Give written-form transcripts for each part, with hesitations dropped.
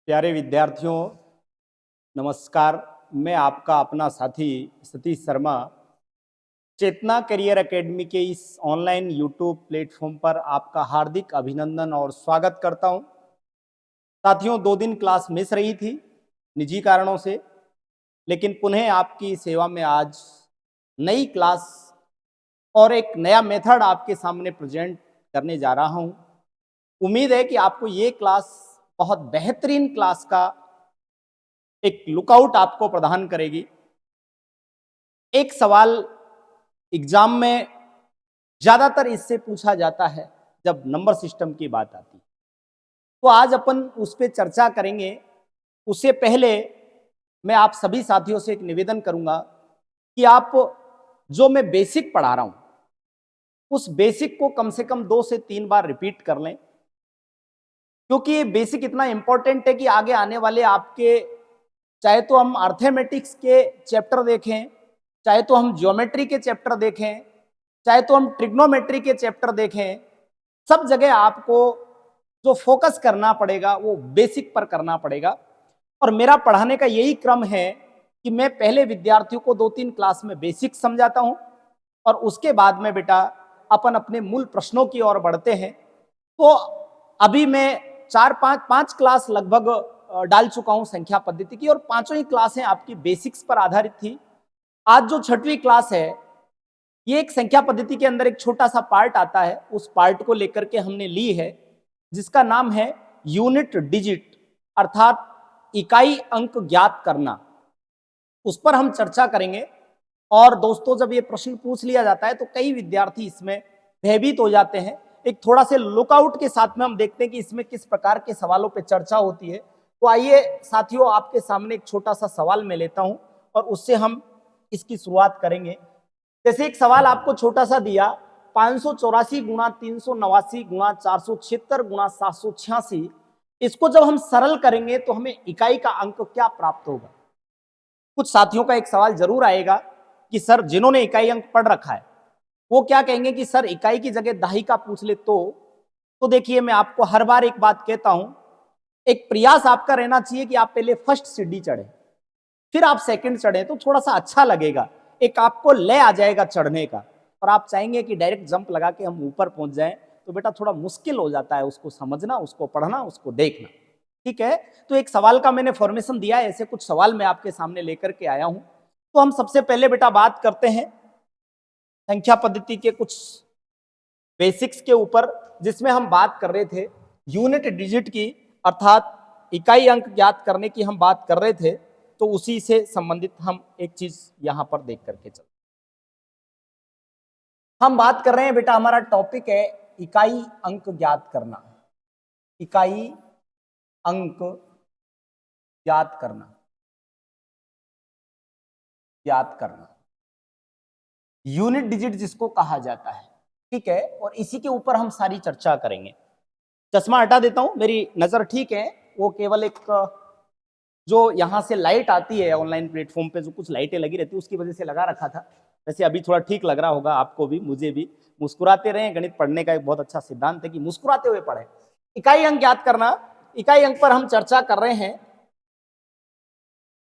प्यारे विद्यार्थियों, नमस्कार। मैं आपका अपना साथी सतीश शर्मा चेतना करियर एकेडमी के इस ऑनलाइन यूट्यूब प्लेटफॉर्म पर आपका हार्दिक अभिनंदन और स्वागत करता हूं। साथियों, 2 दिन क्लास मिस रही थी निजी कारणों से, लेकिन पुनः आपकी सेवा में आज नई क्लास और एक नया मेथड आपके सामने प्रेजेंट करने जा रहा हूं। उम्मीद है कि आपको ये क्लास बहुत बेहतरीन क्लास का एक लुकआउट आपको प्रदान करेगी। एक सवाल एग्जाम में ज्यादातर इससे पूछा जाता है जब नंबर सिस्टम की बात आती है, तो आज अपन उस पर चर्चा करेंगे। उससे पहले मैं आप सभी साथियों से एक निवेदन करूंगा कि आप जो मैं बेसिक पढ़ा रहा हूं उस बेसिक को कम से कम 2 से 3 बार रिपीट कर लें, क्योंकि ये बेसिक इतना इंपॉर्टेंट है कि आगे आने वाले आपके, चाहे तो हम अर्थमेटिक्स के चैप्टर देखें, चाहे तो हम ज्योमेट्री के चैप्टर देखें, चाहे तो हम ट्रिग्नोमेट्री के चैप्टर देखें, सब जगह आपको जो फोकस करना पड़ेगा वो बेसिक पर करना पड़ेगा। और मेरा पढ़ाने का यही क्रम है कि मैं पहले विद्यार्थियों को 2-3 क्लास में बेसिक समझाता हूं और उसके बाद में बेटा अपन अपने मूल प्रश्नों की ओर बढ़ते हैं। तो अभी मैं 4-5 क्लास लगभग डाल चुका हूं संख्या पद्धति की, और 5 ही क्लासें आपकी बेसिक्स पर आधारित थी। आज जो 6वीं क्लास है, ये एक संख्या पद्धति के अंदर एक छोटा सा पार्ट आता है, उस पार्ट को लेकर के हमने ली है, जिसका नाम है यूनिट डिजिट, अर्थात इकाई अंक ज्ञात करना। उस पर हम चर्चा करेंगे। और दोस्तों, जब ये प्रश्न पूछ लिया जाता है तो कई विद्यार्थी इसमें भयभीत हो जाते हैं। एक थोड़ा से लुकआउट के साथ में हम देखते हैं कि इसमें किस प्रकार के सवालों पे चर्चा होती है। तो आइए साथियों, आपके सामने एक छोटा सा सवाल मैं लेता हूं और उससे हम इसकी शुरुआत करेंगे। जैसे एक सवाल आपको छोटा सा दिया, 584 गुणा 389 गुणा 476 गुणा 786, इसको जब हम सरल करेंगे तो हमें इकाई का अंक क्या प्राप्त होगा। कुछ साथियों का एक सवाल जरूर आएगा कि सर, जिन्होंने इकाई अंक पढ़ रखा है वो क्या कहेंगे कि सर इकाई की जगह दहाई का पूछ ले तो देखिए, मैं आपको हर बार एक बात कहता हूं, एक प्रयास आपका रहना चाहिए कि आप पहले फर्स्ट सीढ़ी चढ़े, फिर आप सेकंड चढ़े, तो थोड़ा सा अच्छा लगेगा, एक आपको ले आ जाएगा चढ़ने का। और आप चाहेंगे कि डायरेक्ट जंप लगा के हम ऊपर पहुंच जाएं, तो बेटा थोड़ा मुश्किल हो जाता है उसको समझना, उसको पढ़ना, उसको देखना। ठीक है, तो एक सवाल का मैंने फॉर्मेशन दिया है, ऐसे कुछ सवाल मैं आपके सामने लेकर के आया हूं। तो हम सबसे पहले बेटा बात करते हैं संख्या पद्धति के कुछ बेसिक्स के ऊपर, जिसमें हम बात कर रहे थे यूनिट डिजिट की, अर्थात इकाई अंक ज्ञात करने की हम बात कर रहे थे। तो उसी से संबंधित हम एक चीज यहां पर देख करके चलते, हम बात कर रहे हैं बेटा, हमारा टॉपिक है इकाई अंक ज्ञात करना। इकाई अंक ज्ञात करना, ज्ञात करना, यूनिट डिजिट जिसको कहा जाता है। ठीक है, और इसी के ऊपर हम सारी चर्चा करेंगे। चश्मा हटा देता हूं, मेरी नजर ठीक है, वो केवल एक जो यहां से लाइट आती है ऑनलाइन प्लेटफॉर्म पे, जो कुछ लाइटें लगी रहती है उसकी वजह से लगा रखा था। वैसे अभी थोड़ा ठीक लग रहा होगा आपको भी, मुझे भी। मुस्कुराते रहें, गणित पढ़ने का एक बहुत अच्छा सिद्धांत है कि मुस्कुराते हुए पढ़ें। इकाई अंक ज्ञात करना, इकाई अंक पर हम चर्चा कर रहे हैं।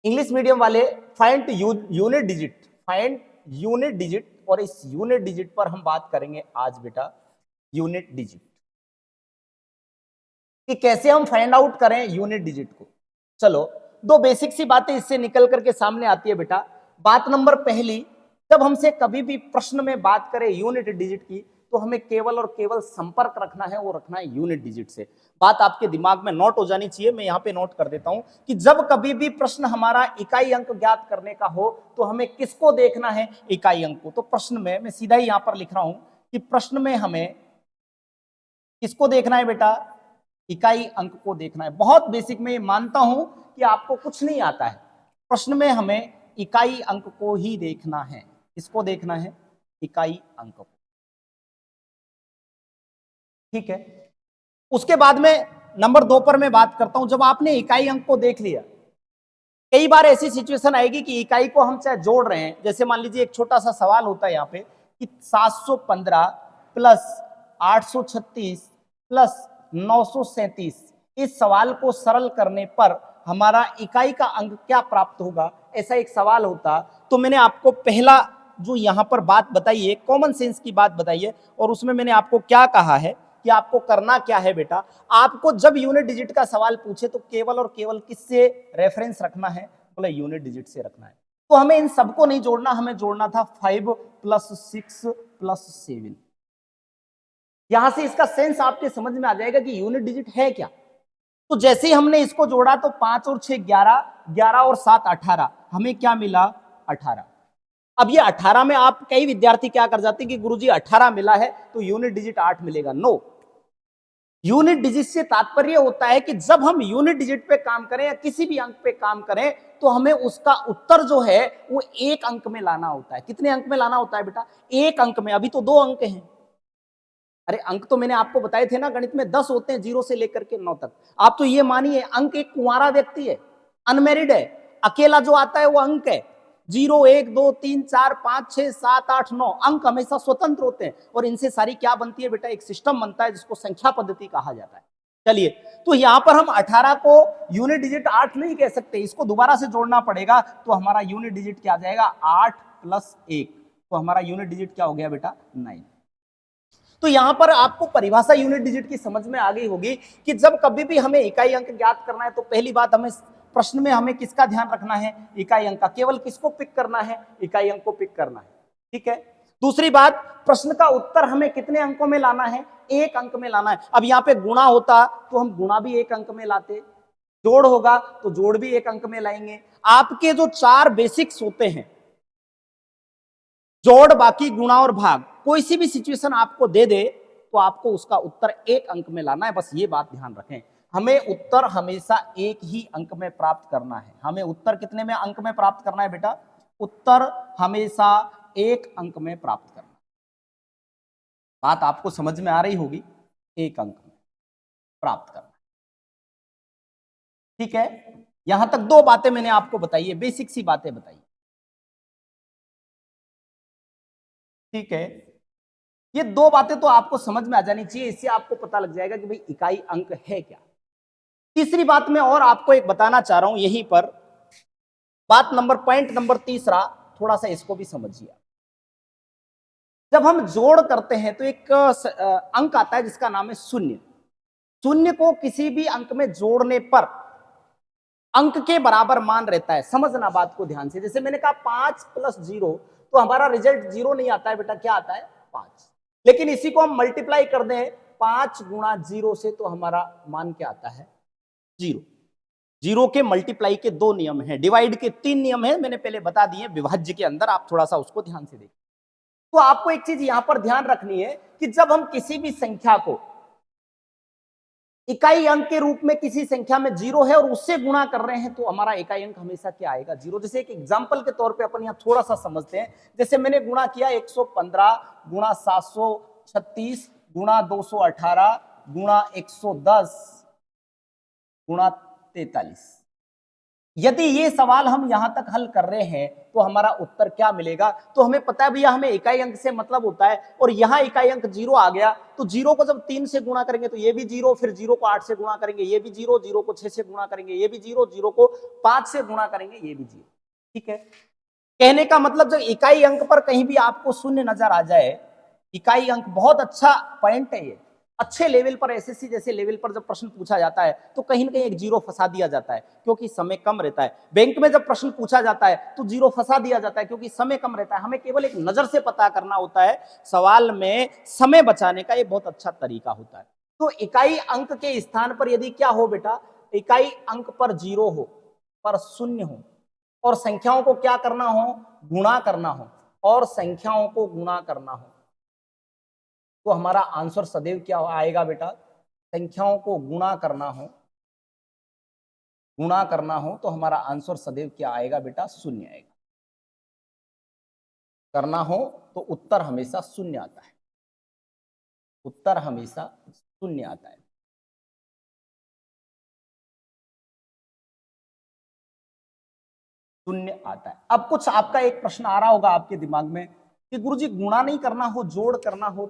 इंग्लिश मीडियम वाले find unit digit, find unit digit, और इस यूनिट डिजिट पर हम बात करेंगे आज बेटा, यूनिट डिजिट कि कैसे हम फाइंड आउट करें यूनिट डिजिट को। चलो, 2 बेसिक सी बातें इससे निकल करके सामने आती है बेटा। बात नंबर पहली, जब हमसे कभी भी प्रश्न में बात करें यूनिट डिजिट की, तो हमें केवल और केवल संपर्क रखना है, वो रखना है यूनिट डिजिट से। बात आपके दिमाग में नोट हो जानी चाहिए, मैं यहां पे नोट कर देता हूं कि जब कभी भी प्रश्न हमारा इकाई अंक ज्ञात करने का हो तो हमें किसको देखना है, इकाई अंक को। तो प्रश्न में मैं सीधा ही यहां पर लिख रहा हूं कि प्रश्न में हमें किसको देखना है बेटा, इकाई अंक को देखना है। बहुत बेसिक में मानता हूं कि आपको कुछ नहीं आता है, प्रश्न में हमें इकाई अंक को ही देखना है। किसको देखना है, इकाई अंक को। ठीक है, उसके बाद में नंबर 2 पर मैं बात करता हूं। जब आपने इकाई अंक को देख लिया, कई बार ऐसी सिचुएशन आएगी कि इकाई को हम चाहे जोड़ रहे हैं, जैसे मान लीजिए एक छोटा सा सवाल होता है यहाँ पे कि 715 प्लस 836 प्लस 937, इस सवाल को सरल करने पर हमारा इकाई का अंक क्या प्राप्त होगा, ऐसा एक सवाल होता तो मैंने आपको पहला जो यहां पर बात बताई है, कॉमन सेंस की बात बताई है, और उसमें मैंने आपको क्या कहा है कि आपको करना क्या है बेटा, आपको जब यूनिट डिजिट का सवाल पूछे तो केवल और केवल किससे रेफरेंस रखना है, बोले यूनिट डिजिट से रखना है। तो हमें इन सबको नहीं जोड़ना, हमें जोड़ना था 5 + 6 + 7। यहां से इसका सेंस आपके समझ में आ जाएगा कि यूनिट डिजिट है क्या। तो जैसे ही हमने इसको जोड़ा तो 5 और 6 11, 11 और 7 18, हमें क्या मिला 18। अब ये 18 में आप कई विद्यार्थी क्या कर जाते हैं कि गुरुजी 18 मिला है तो यूनिट डिजिट 8 मिलेगा। नो, यूनिट डिजिट से तात्पर्य होता है कि जब हम यूनिट डिजिट पे काम करें या किसी भी अंक पे काम करें तो हमें उसका उत्तर जो है वो एक अंक में लाना होता है। कितने अंक में लाना होता है बेटा, एक अंक में। अभी तो 2 अंक हैं। अरे अंक तो मैंने आपको बताए थे ना, गणित में 10 होते हैं 0 से लेकर के 9 तक। आप तो ये मानिए अंक एक कुंवारा व्यक्ति है, अनमेरिड है, अकेला जो आता है वो अंक है। 0 1 2 3 4 5 6 7 8 9 अंक हमेशा स्वतंत्र होते हैं और इनसे सारी क्या बनती है बेटा, एक सिस्टम बनता है जिसको संख्या पद्धति कहा जाता है। चलिए, तो यहां पर हम 18 को यूनिट डिजिट 8 नहीं कह सकते, इसको दोबारा से जोड़ना पड़ेगा। तो हमारा यूनिट डिजिट क्या आ जाएगा 8 + 1, तो हमारा यूनिट डिजिट क्या हो गया बेटा 9। तो यहां पर आपको परिभाषा यूनिट डिजिट की समझ में आ गई होगी कि जब कभी भी हमें इकाई अंक ज्ञात करना है तो पहली बात हमें प्रश्न में हमें किसका ध्यान रखना है, इकाई अंक का। केवल किसको पिक करना है, इकाई अंक को पिक करना है। ठीक है। दूसरी बात, प्रश्न का उत्तर हमें कितने अंकों में लाना है, एक अंक में लाना है। अब यहां पे गुणा होता तो हम गुणा भी एक अंक में लाते, जोड़ होगा तो जोड़ भी एक अंक में लाएंगे। आपके जो 4 बेसिक्स होते हैं, जोड़, बाकी, गुणा और भाग, कोई सी भी सिचुएशन आपको दे दे तो आपको उसका उत्तर एक अंक में लाना है। बस ये बात ध्यान रखें, हमें उत्तर हमेशा एक ही अंक में प्राप्त करना है। हमें उत्तर कितने में अंक में प्राप्त करना है बेटा, उत्तर हमेशा एक अंक में प्राप्त करना। बात आपको समझ में आ रही होगी, एक अंक में प्राप्त करना। ठीक है। यहां तक 2 बातें मैंने आपको बताई है, बेसिक सी बातें बताई। ठीक है, ये 2 बातें तो आपको समझ में आ जानी चाहिए, इससे आपको पता लग जाएगा कि भाई इकाई अंक है क्या। तीसरी बात मैं और आपको एक बताना चाह रहा हूं यहीं पर, पॉइंट नंबर तीसरा, थोड़ा सा इसको भी समझिए। जब हम जोड़ करते हैं तो एक अंक आता है जिसका नाम है शून्य। शून्य को किसी भी अंक में जोड़ने पर अंक के बराबर मान रहता है। समझना बात को ध्यान से, जैसे मैंने कहा 5 + 0, तो हमारा रिजल्ट 0 नहीं आता है बेटा, क्या आता है 5। लेकिन इसी को हम मल्टीप्लाई कर दें 5 × 0 से तो हमारा मान क्या आता है 0। जीरो के मल्टीप्लाई के 2 नियम हैं, डिवाइड के 3 नियम हैं, मैंने पहले बता दिए विभाज्य के अंदर, आप थोड़ा सा उसको ध्यान से देखिए। तो आपको एक चीज यहां पर ध्यान रखनी है कि जब हम किसी भी संख्या को इकाई अंक के रूप में, किसी संख्या में 0 है और उससे गुणा कर रहे हैं तो हमारा इकाई अंक हमेशा क्या आएगा 0। जैसे एक एग्जांपल के तौर पे अपन यहां थोड़ा सा समझते हैं। जैसे मैंने गुणा किया 115 × 736 × 218 × 110 × 43। यदि ये सवाल हम यहां तक हल कर रहे हैं तो हमारा उत्तर क्या मिलेगा, तो हमें पता है भैया हमें इकाई अंक से मतलब होता है, और यहां इकाई अंक 0 आ गया तो 0 को जब 3 से गुणा करेंगे तो ये भी 0, फिर 0 को 8 से गुणा करेंगे ये भी 0, 0 को 6 से गुणा करेंगे ये भी 0, 0 को 5 से गुणा करेंगे ये भी 0। ठीक है। कहने का मतलब जब इकाई अंक पर कहीं भी आपको शून्य नजर आ जाए, इकाई अंक बहुत अच्छा पॉइंट है ये। अच्छे लेवल पर, एसएससी जैसे लेवल पर जब प्रश्न पूछा जाता है तो कहीं ना कहीं एक 0 फंसा दिया जाता है क्योंकि समय कम रहता है। बैंक में जब प्रश्न पूछा जाता है तो 0 फंसा दिया जाता है क्योंकि समय कम रहता है। हमें केवल एक नजर से पता करना होता है, सवाल में समय बचाने का ये बहुत अच्छा तरीका होता है। तो इकाई अंक के स्थान पर यदि क्या हो बेटा, इकाई अंक पर 0 हो, पर शून्य हो, और संख्याओं को क्या करना हो, गुणा करना हो, और संख्याओं को गुणा करना हो, तो हमारा आंसर सदैव क्या आएगा बेटा, संख्याओं को गुणा करना हो, गुणा करना हो तो हमारा आंसर सदैव क्या आएगा बेटा, शून्य आएगा। करना हो तो उत्तर हमेशा शून्य आता है, उत्तर हमेशा शून्य आता है। शून्य आता है। अब कुछ आपका एक प्रश्न आ रहा होगा आपके दिमाग में कि गुरुजी गुणा नहीं करना हो, जोड़ करना हो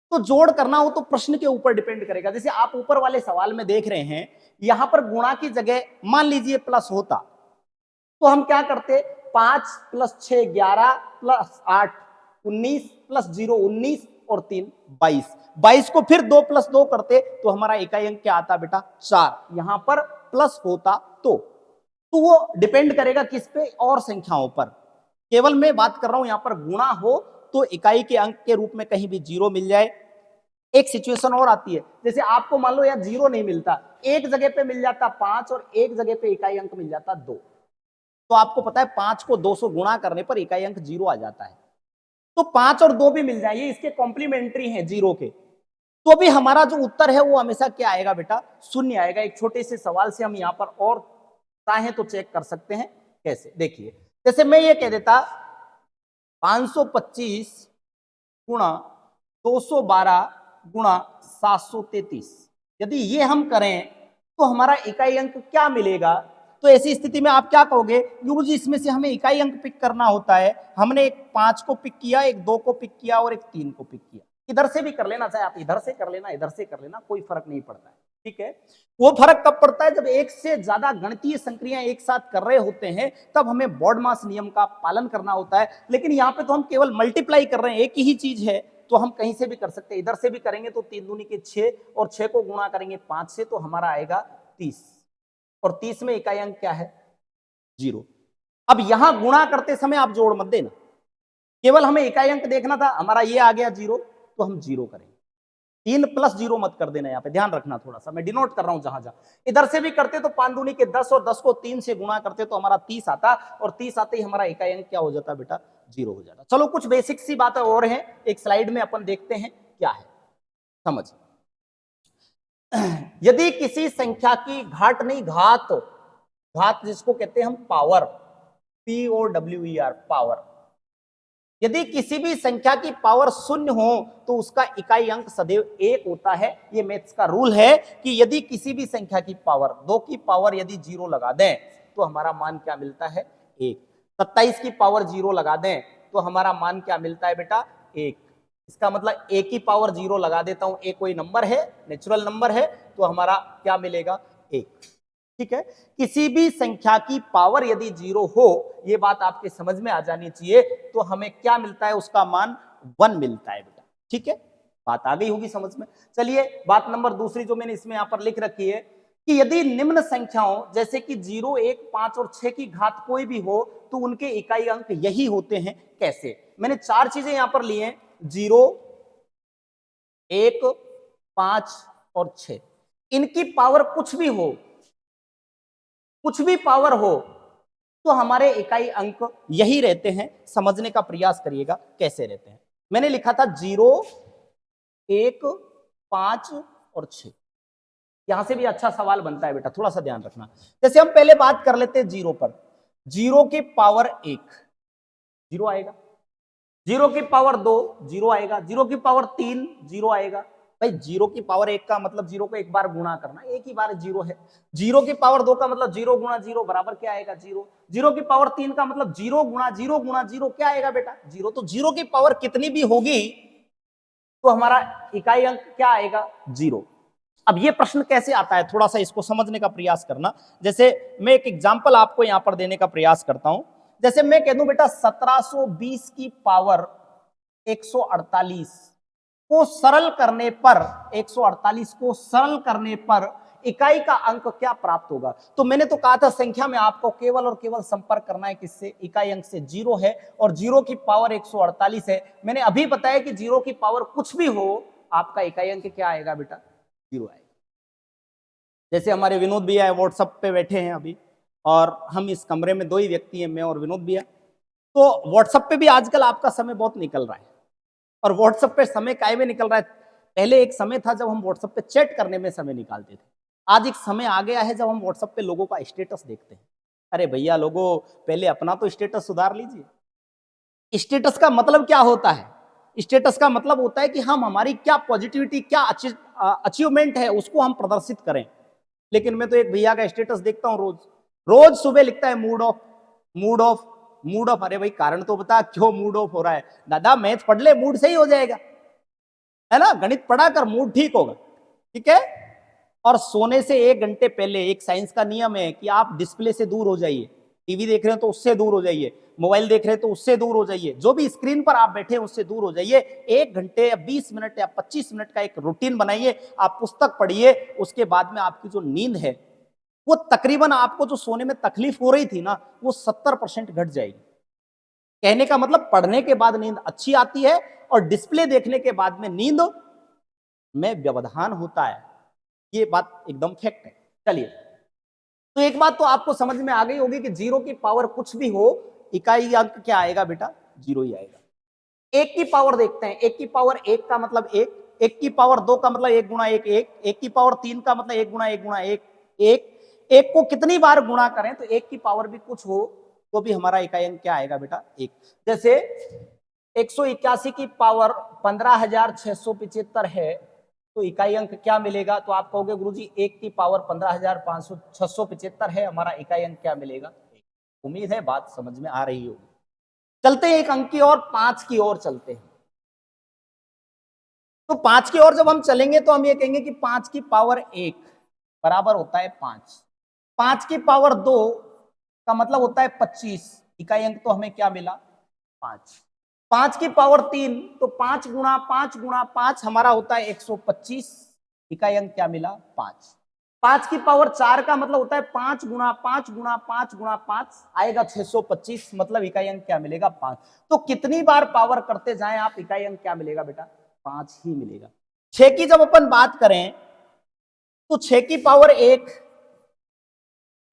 तो तो जोड़ करना हो तो प्रश्न के ऊपर डिपेंड करेगा। जैसे आप ऊपर वाले सवाल में देख रहे हैं, यहां पर गुणा की जगह मान लीजिए प्लस होता, तो हम क्या करते, 5 प्लस 6 11 प्लस 8 19 प्लस 0 19 और 3 22, 22 को फिर 2 प्लस 2 करते तो हमारा इकाई अंक क्या आता बेटा, 4। यहां पर प्लस होता तो वो डिपेंड करेगा किस पे, और संख्याओं पर। केवल मैं बात कर रहा हूं यहां पर गुणा हो तो इकाई के अंक के रूप में कहीं भी 0 मिल जाए। एक सिचुएशन और आती है, जैसे आपको मान लो यार 0 नहीं मिलता, एक जगह पे मिल जाता 5 और एक जगह पे इकाई अंक मिल जाता 2, तो आपको पता है 5 को 2 से गुणा करने पर इकाई अंक 0 आ जाता है। तो 5 और 2 भी मिल जाए, ये इसके कॉम्प्लीमेंट्री हैं 0 के, तो भी हमारा जो उत्तर है वो हमेशा क्या आएगा बेटा, शून्य आएगा। एक छोटे से सवाल से हम यहाँ पर और चाहें तो चेक कर सकते हैं। कैसे, देखिए, जैसे मैं ये कह देता 525 गुणा 212 गुणा 733, यदि ये हम करें तो हमारा इकाई अंक क्या मिलेगा। तो ऐसी स्थिति में आप क्या कहोगे, गुरुजी इसमें से हमें इकाई अंक पिक करना होता है, हमने एक 5 को पिक किया, एक 2 को पिक किया और एक 3 को पिक किया। इधर से भी कर लेना, चाहे आप इधर से कर लेना, इधर से कर लेना, कोई फर्क नहीं पड़ता है, ठीक है। वो फर्क कब पड़ता है, जब एक से ज्यादा गणितीय संक्रियाएं एक साथ कर रहे होते हैं, तब हमें बॉडमास नियम का पालन करना होता है। लेकिन यहाँ पे तो हम केवल मल्टीप्लाई कर रहे हैं, एक ही चीज है, तो हम कहीं से भी कर सकते हैं। इधर से भी करेंगे तो 3 दूनी के 6 और 6 को गुणा करेंगे 5 से तो हमारा आएगा 30, और 30 में इकाई अंक क्या है, 0। अब यहां गुणा करते समय आप जोड़ मत देना, केवल हमें इकाई अंक देखना था, हमारा ये आ गया 0, तो हम 0 करेंगे। 3 प्लस 0 मत कर देना, यहाँ पे ध्यान रखना, थोड़ा सा मैं डिनोट कर रहा हूं जहां जहां। इधर से भी करते तो 5 दूनी के 10 और 10 को 3 से गुणा करते तो हमारा 30 आता, और 30 आते ही हमारा इकाई अंक क्या हो जाता बेटा, 0 हो जाता। चलो कुछ बेसिक सी बातें और हैं, एक स्लाइड में अपन देखते हैं क्या है, समझ। यदि किसी संख्या की घात नहीं, घात, घात जिसको कहते हैं हम पावर, POWER पावर, यदि किसी भी संख्या की पावर 0 हो तो उसका इकाई अंक सदैव 1 होता है। ये मैथ्स का रूल है कि यदि किसी भी संख्या की पावर, 2 की पावर यदि 0 लगा दें तो हमारा मान क्या मिलता है, 1। 27 की पावर 0 लगा दें तो हमारा मान क्या मिलता है बेटा, 1। इसका मतलब a की पावर 0 लगा देता हूं, a कोई नंबर है, नेचुरल नंबर है, तो हमारा क्या मिलेगा, 1, ठीक है। किसी भी संख्या की पावर यदि 0 हो, ये बात आपके समझ में आ जानी चाहिए, तो हमें क्या मिलता है, उसका मान 1 मिलता है बेटा, ठीक है। बात आ गई होगी समझ में। चलिए बात नंबर दूसरी जो मैंने इसमें यहां पर लिख रखी है कि यदि निम्न संख्याओं जैसे कि 0 1 5 और 6 की घात कोई भी हो तो उनके इकाई अंक यही होते हैं। कैसे, मैंने 4 चीजें यहां पर ली हैं, 0 1 5 और 6, इनकी पावर कुछ भी हो, कुछ भी पावर हो, तो हमारे इकाई अंक यही रहते हैं। समझने का प्रयास करिएगा कैसे रहते हैं। मैंने लिखा था 0 1 5 और 6, यहां से भी अच्छा सवाल बनता है बेटा, थोड़ा सा ध्यान रखना। जैसे हम पहले बात कर लेते हैं 0 पर, 0 की पावर 1 0 आएगा, 0 की पावर 2 0 आएगा, 0 की पावर 3 0 आएगा। भाई 0 की पावर 1 का मतलब 0 को एक बार गुणा करना, एक ही बार 0 है। 0 की पावर 2 का मतलब 0 गुणा 0 बराबर क्या आएगा, 0। 0 की पावर 3 का मतलब 0 गुणा 0 गुणा 0 क्या आएगा बेटा, 0। तो 0 की पावर कितनी भी होगी तो हमारा इकाई अंक क्या आएगा, 0। अब ये प्रश्न कैसे आता है, थोड़ा सा इसको समझने का प्रयास करना। जैसे मैं एक एग्जांपल आपको यहां पर देने का प्रयास करता हूं। जैसे मैं कह दूं बेटा 1720 की पावर 148 को सरल करने पर, 148 को सरल करने पर इकाई का अंक क्या प्राप्त होगा। तो मैंने तो कहा था संख्या में आपको केवल और केवल संपर्क करना है किससे, इकाई अंक से। 0 है और 0 की पावर 148 है। मैंने अभी बताया कि 0 की पावर कुछ भी हो, आपका इकाई अंक क्या आएगा बेटा, 0 आएगा। जैसे हमारे विनोद भैया है, व्हाट्सएप पे बैठे हैं अभी, और हम इस कमरे में 2 ही व्यक्ति हैं, मैं और विनोद भैया। तो व्हाट्सएप पे भी आजकल आपका समय बहुत निकल रहा है, और व्हाट्सएप पे समय काहे में निकल रहा है। पहले एक समय था जब हम व्हाट्सएप पे चैट करने में समय निकालते थे, आज एक समय आ गया है जब हम व्हाट्सएप पे लोगों का स्टेटस देखते हैं। अरे भैया लोगों, पहले अपना तो स्टेटस सुधार लीजिए। स्टेटस का मतलब क्या होता है, स्टेटस का मतलब होता है कि हम हमारी क्या पॉजिटिविटी, क्या अचीवमेंट है उसको हम प्रदर्शित करें। लेकिन मैं तो एक भैया का स्टेटस देखता हूं, रोज रोज सुबह लिखता है mood off, mood off, mood off. अरे भाई कारण तो बता, क्यों मूड ऑफ हो रहा है। दादा मैथ पढ़ ले, मूड सही हो जाएगा। है ना, गणित पढ़ा कर मूड ठीक होगा, ठीक है। और सोने से 1 घंटे पहले एक साइंस का नियम है कि आप डिस्प्ले से दूर हो जाइए, टीवी देख रहे हो तो उससे दूर हो जाइए, मोबाइल देख रहे हो तो उससे दूर हो जाइए, जो भी स्क्रीन पर आप बैठे हैं उससे दूर हो जाइए। 1 घंटे या 20 मिनट या 25 मिनट का एक रूटीन बनाइए, आप पुस्तक पढ़िए, उसके बाद में आपकी जो नींद है वो तकरीबन, आपको जो सोने में तकलीफ हो रही थी ना, वो 70% घट जाएगी। कहने का मतलब पढ़ने के बाद नींद अच्छी आती है और डिस्प्ले देखने के बाद में नींद में व्यवधान होता है, ये बात एकदम फैक्ट है। चलिए, तो एक बात तो आपको समझ में आ गई होगी कि जीरो की पावर कुछ भी हो, इकाई अंक क्या आएगा बेटा, जीरो ही आएगा। एक की पावर देखते हैं, एक की पावर एक का मतलब एक, एक की पावर दो का मतलब एक गुणा एक एक, एक की पावर तीन का मतलब एक गुणा एक गुणा एक एक, एक को कितनी बार गुणा करें तो एक की पावर भी कुछ हो तो भी हमारा इकाई अंक क्या आएगा बेटा, एक। जैसे 181 की पावर 15,675 है तो इकाई अंक क्या मिलेगा, तो आप कहोगे गुरुजी एक की पावर 15,675 है, हमारा इकाई अंक क्या मिलेगा, एक। उम्मीद है बात समझ में आ रही होगी। चलते हैं एक अंक की और, 5 की ओर चलते हैं। तो 5 की ओर जब हम चलेंगे तो हम ये कहेंगे कि 5 की पावर 1 बराबर होता है 5, 5 की पावर 2 का मतलब होता है 25, इकाई अंक तो हमें क्या मिला, 5। 5 की पावर 3 तो 5 गुणा 5 गुणा 5 हमारा होता है 125, इकाई अंक क्या मिला, 5। 5 की पावर 4 का मतलब होता है 5 गुणा 5 गुणा 5 गुणा 5 आएगा 625, मतलब इकाई अंक क्या मिलेगा, 5। तो कितनी बार पावर करते जाएं आप, इकाई अंक क्या मिलेगा बेटा, 5 ही मिलेगा। 6 की जब अपन बात करें तो 6 की पावर 1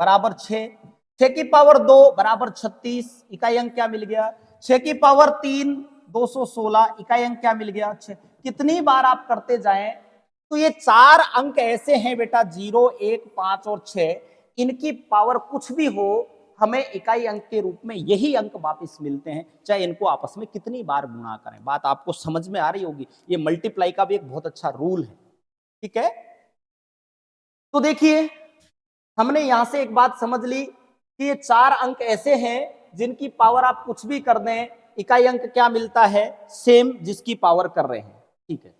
बराबर 6, 6 की पावर 2 बराबर 36, इकाई अंक क्या मिल गया, 6 की पावर 3 216, इकाई अंक क्या मिल गया, 6। कितनी बार आप करते जाएं तो ये 4 अंक ऐसे हैं बेटा, 0 1 5 और 6, इनकी पावर कुछ भी हो हमें इकाई अंक के रूप में यही अंक वापस मिलते हैं, चाहे इनको आपस में कितनी बार गुणा करें। बात आपको समझ में आ रही होगी, ये मल्टीप्लाई का भी एक बहुत अच्छा रूल है, ठीक है। तो देखिए, हमने यहां से एक बात समझ ली कि ये 4 अंक ऐसे हैं जिनकी पावर आप कुछ भी कर दें, इकाई अंक क्या मिलता है, सेम जिसकी पावर कर रहे हैं, ठीक है।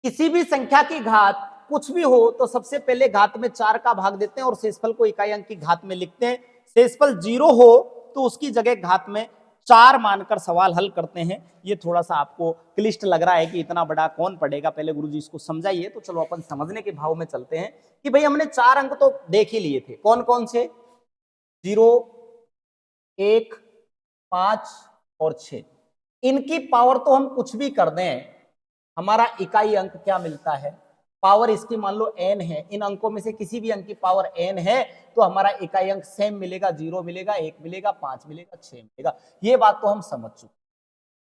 किसी भी संख्या की घात कुछ भी हो तो सबसे पहले घात में 4 का भाग देते हैं और शेषफल को इकाई अंक की घात में लिखते हैं। शेषफल 0 हो तो उसकी जगह घात में 4 मानकर सवाल हल करते हैं। ये थोड़ा सा आपको क्लिष्ट लग रहा है कि इतना बड़ा कौन पढ़ेगा, पहले गुरुजी इसको समझाइए। तो चलो अपन समझने के भाव में चलते हैं कि भाई हमने 4 अंक तो देख ही लिए थे, कौन कौन से, 0 1 5 और 6। इनकी पावर तो हम कुछ भी कर दें, हमारा इकाई अंक क्या मिलता है, पावर इसकी मान लो n है, इन अंकों में से किसी भी अंक की पावर n है तो हमारा इकाई अंक सेम मिलेगा, 0 मिलेगा, 1 मिलेगा, 5 मिलेगा, 6 मिलेगा। ये बात तो हम समझ चुके,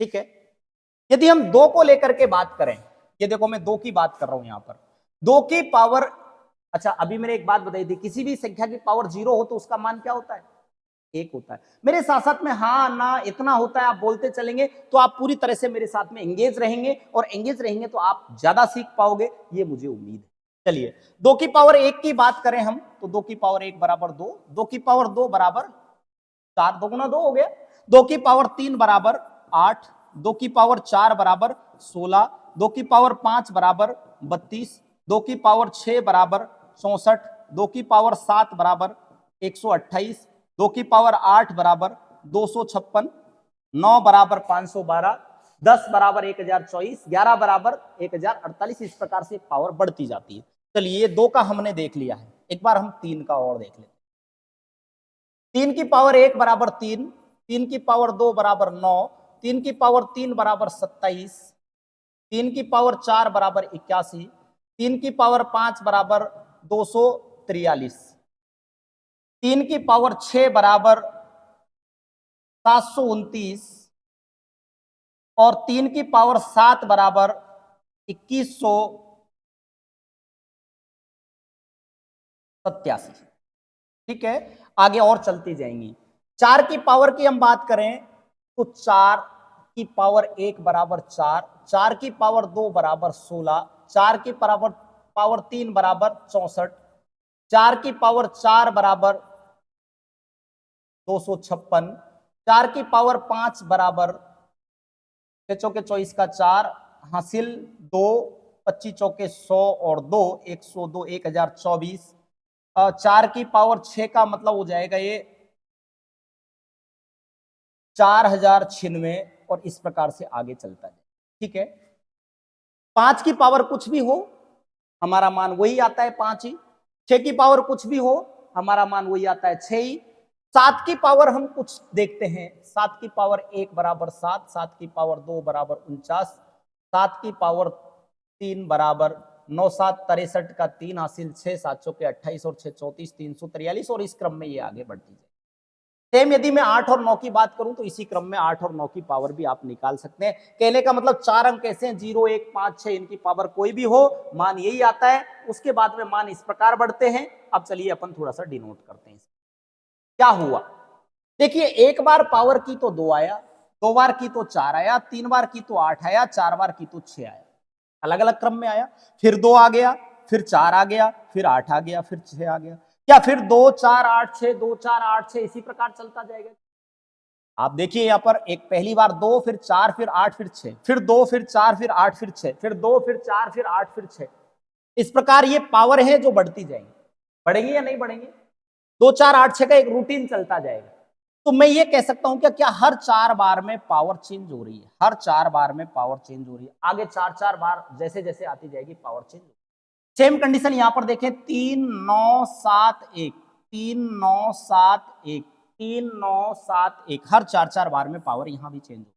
ठीक है। यदि हम 2 को लेकर के बात करें, ये देखो मैं 2 की बात कर रहा हूं यहां पर, 2 की पावर, अच्छा अभी मैंने एक बात बताई थी, किसी भी संख्या की पावर 0 हो तो उसका मान क्या होता है, 1 होता है। मेरे साथ साथ में हाँ ना इतना होता है आप बोलते चलेंगे तो आप पूरी तरह से मेरे साथ में एंगेज रहेंगे, और एंगेज रहेंगे तो आप ज्यादा सीख पाओगे, ये मुझे उम्मीद है। चलिए, 2 की पावर 1 की बात करें हम तो 2 की पावर 1 बराबर 2, 2 की पावर 2 बराबर 4, 2 गुना 2 हो गया, 2 की पावर 3 बराबर 8, 2 की पावर 4 बराबर 16, 2 की पावर 5 बराबर 32, 2 की पावर 6 बराबर 64, 2 की पावर 7 बराबर 128, 2 की पावर 8 बराबर 256, 9 बराबर 512, 10 बराबर 1024, 11 बराबर 1048, इस प्रकार से पावर बढ़ती जाती है। चलिए, ये 2 का हमने देख लिया है, एक बार हम 3 का और देख लेते हैं। 3 की पावर 1 बराबर 3, 3 की पावर 2 बराबर 9, 3 की पावर 3 बराबर 27, 3 की पावर 4 बराबर 81, 3 की पावर 5 बराबर 243, 3 की पावर 6 बराबर 729 और 3 की पावर 7 बराबर 2187, ठीक है। आगे और चलती जाएंगी। 4 की पावर की हम बात करें तो 4 की पावर 1 बराबर 4, 4 की पावर 2 बराबर 16, 4 की पावर 3 बराबर 64, 4 की पावर 4 बराबर 256, 4 की पावर 5 बराबर 6 चौके 24 का 4, हासिल 2, 25 चौके 100 और 2, 102, 1024, 4 की पावर 6 का मतलब हो जाएगा ये 4096 और इस प्रकार से आगे चलता है। ठीक है, 5 की पावर कुछ भी हो हमारा मान वही आता है 5 ही, 6 की पावर कुछ भी हो हमारा मान वही आता है 6 ही, 7 की पावर हम कुछ देखते हैं, 7 की पावर 1 बराबर 7, 7 की पावर 2 बराबर 49, 7 की पावर 3 बराबर 9, 7 63 का 3 हासिल 6, 7 चौके 28 और 6 34, 343 और इस क्रम में ये आगे बढ़ती है। सेम यदि मैं 8 और 9 की बात करूं तो इसी क्रम में 8 और 9 की पावर भी आप निकाल सकते हैं। कहने का मतलब 4 अंक ऐसे हैं 0, 1, 5, 6, इनकी पावर कोई भी हो मान यही आता है। उसके बाद में मान इस प्रकार बढ़ते हैं। अब चलिए अपन थोड़ा सा डिनोट करते हैं क्या हुआ। देखिए, एक बार पावर की तो 2 आया, 2 बार की तो 4 आया, 3 बार की तो 8 आया, 4 बार की तो 6 आया, अलग अलग क्रम में आया। फिर 2 आ गया, फिर 4 आ गया, फिर 8 आ गया, फिर 6 आ गया। क्या फिर 2 4 8 6 2 4 8 6 इसी प्रकार चलता जाएगा? आप देखिए यहां पर एक पहली बार 2, फिर 4, फिर 8, फिर 6, फिर 2, फिर 4, फिर 8, फिर 6, फिर 2, फिर 4, फिर 8, फिर 6। इस प्रकार ये पावर है जो बढ़ती जाएंगी। बढ़ेंगे या नहीं बढ़ेंगे? 2 4 8 6 का एक रूटीन चलता जाएगा। तो मैं ये कह सकता हूं क्या हर 4 बार में पावर चेंज हो रही है, हर 4 बार में पावर चेंज हो रही है। आगे 4 4 बार जैसे जैसे आती जाएगी पावर चेंज। सेम कंडीशन यहां पर देखें 3 9 7 1, 3 9 7 1, 3 9 7 1, हर 4 4 बार में पावर यहां भी चेंज हो।